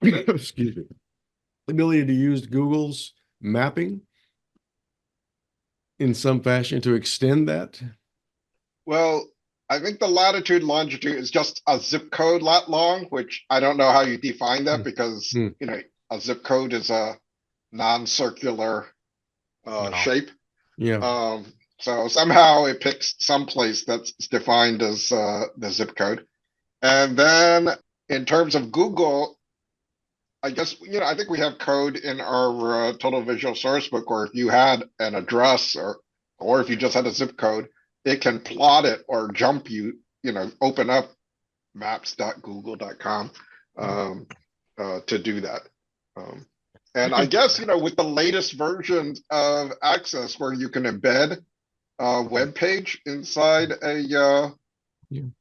excuse me, ability to use Google's mapping in some fashion to extend that? Well, I think the latitude longitude is just a zip code lat long, which I don't know how you define that because, a zip code is a non-circular shape. Yeah. So somehow it picks some place that's defined as the zip code. And then in terms of Google, I guess, I think we have code in our total visual source book where if you had an address or if you just had a zip code, it can plot it or jump you, open up maps.google.com to do that. And I guess, with the latest versions of Access where you can embed a web page inside a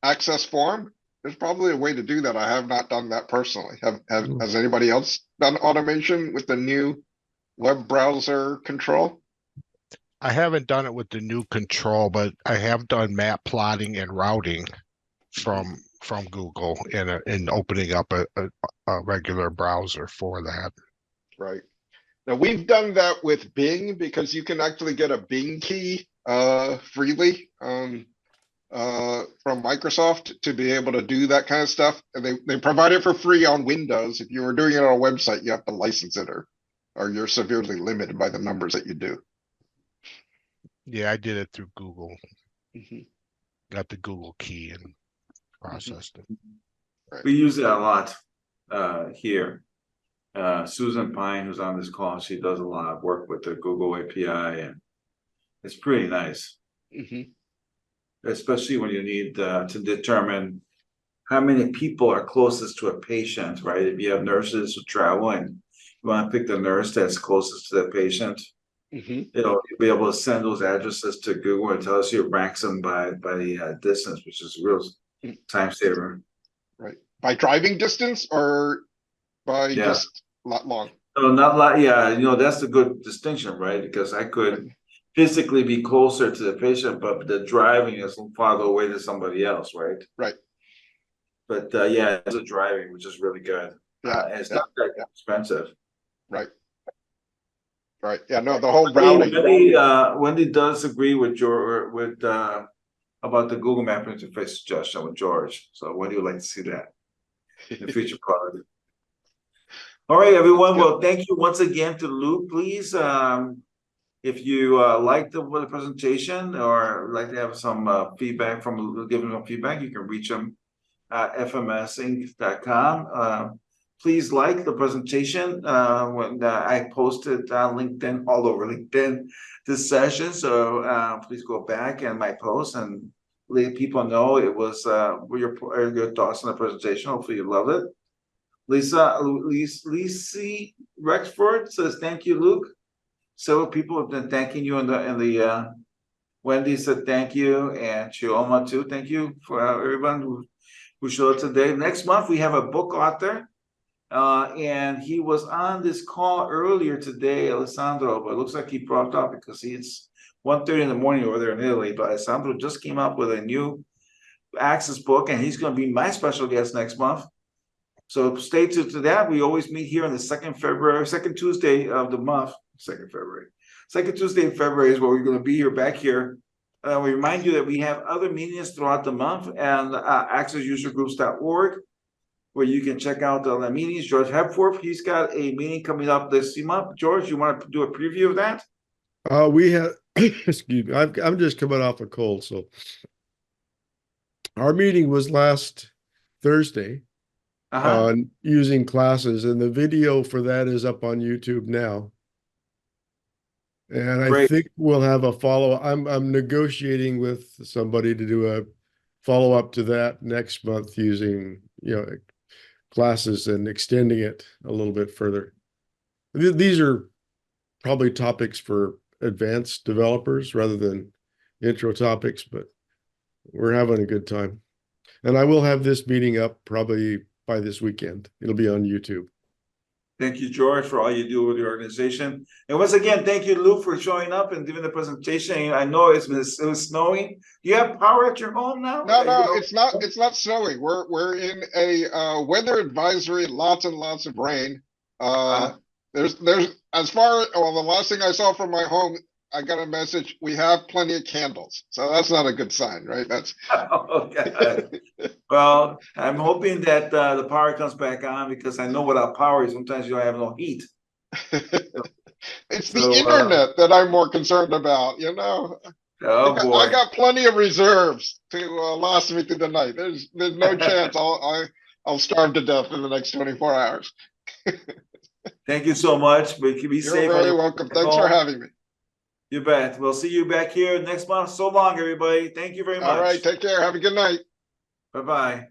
Access form, there's probably a way to do that. I have not done that personally. Has anybody else done automation with the new web browser control? I haven't done it with the new control, but I have done map plotting and routing from Google in opening up a regular browser for that. Right. Now we've done that with Bing because you can actually get a Bing key freely from Microsoft to be able to do that kind of stuff. And they provide it for free on Windows. If you were doing it on a website, you have to license it or you're severely limited by the numbers that you do. Yeah, I did it through Google. Mhm. Got the Google key and processed it. Right. We use it a lot here. Susan Pine, who's on this call, she does a lot of work with the Google API, and it's pretty nice. Mhm. Especially when you need to determine how many people are closest to a patient, right? If you have nurses who travel and you want to pick the nurse that's closest to the patient, Mhm. you'll be able to send those addresses to Google and tell us you ranks them by the distance, which is a real time saver. Right. By driving distance or by Yeah. just lat long? So not like, yeah, that's a good distinction, right? Because I could physically be closer to the patient, but the driving is farther away to somebody else, right? Right. But yeah, it's a driving, which is really good. Yeah. It's not that expensive. Right. Right. Yeah. No, the whole routing. Wendy does agree with about the Google Map interface suggestion with George. So Wendy would like to see that in the future product. All right, everyone. Well, thank you once again to Luke. Please, if you like the presentation or like to have some feedback from Luke, give him some feedback, you can reach him at fmsinc.com. Please like the presentation when I posted LinkedIn, all over LinkedIn, this session. So please go back and my post and let people know it was your thoughts on the presentation. Hopefully you love it. Lisa Rexford says, thank you, Luke. Several people have been thanking you in the Wendy said thank you, and Chioma too. Thank you for everyone who showed up today. Next month we have a book author, and he was on this call earlier today, Alessandro, but it looks like he dropped off because it's 1:30 in the morning over there in Italy. But Alessandro just came up with a new Access book, and he's going to be my special guest next month. So stay tuned to that. We always meet here on the second Tuesday of the month. Second Tuesday in February is where we're going to be here back here. We remind you that we have other meetings throughout the month and AccessUserGroups.org, where you can check out the meetings. George Hepworth, he's got a meeting coming up this month. George, you want to do a preview of that? We have, excuse me, I'm just coming off a cold, so our meeting was last Thursday on using classes, and the video for that is up on YouTube now. And I think we'll have a follow. I'm negotiating with somebody to do a follow-up to that next month using, classes and extending it a little bit further. These are probably topics for advanced developers rather than intro topics, but we're having a good time. And I will have this meeting up probably by this weekend. It'll be on YouTube. Thank you, George, for all you do with the organization. And once again, thank you, Luke, for showing up and giving the presentation. I know it was snowing. Do you have power at your home now? No, it's not snowing. We're in a weather advisory, lots and lots of rain. There's the last thing I saw from my home, I got a message, we have plenty of candles. So that's not a good sign, right? That's God. Well, I'm hoping that the power comes back on, because I know without power, sometimes you don't have no heat. It's the internet that I'm more concerned about, Oh boy. I got plenty of reserves to last me through the night. There's no chance I'll starve to death in the next 24 hours. Thank you so much. Be You're safe. very welcome. Thanks for having me. You bet. We'll see you back here next month. So long, everybody. Thank you very much. All right. Take care. Have a good night. Bye-bye.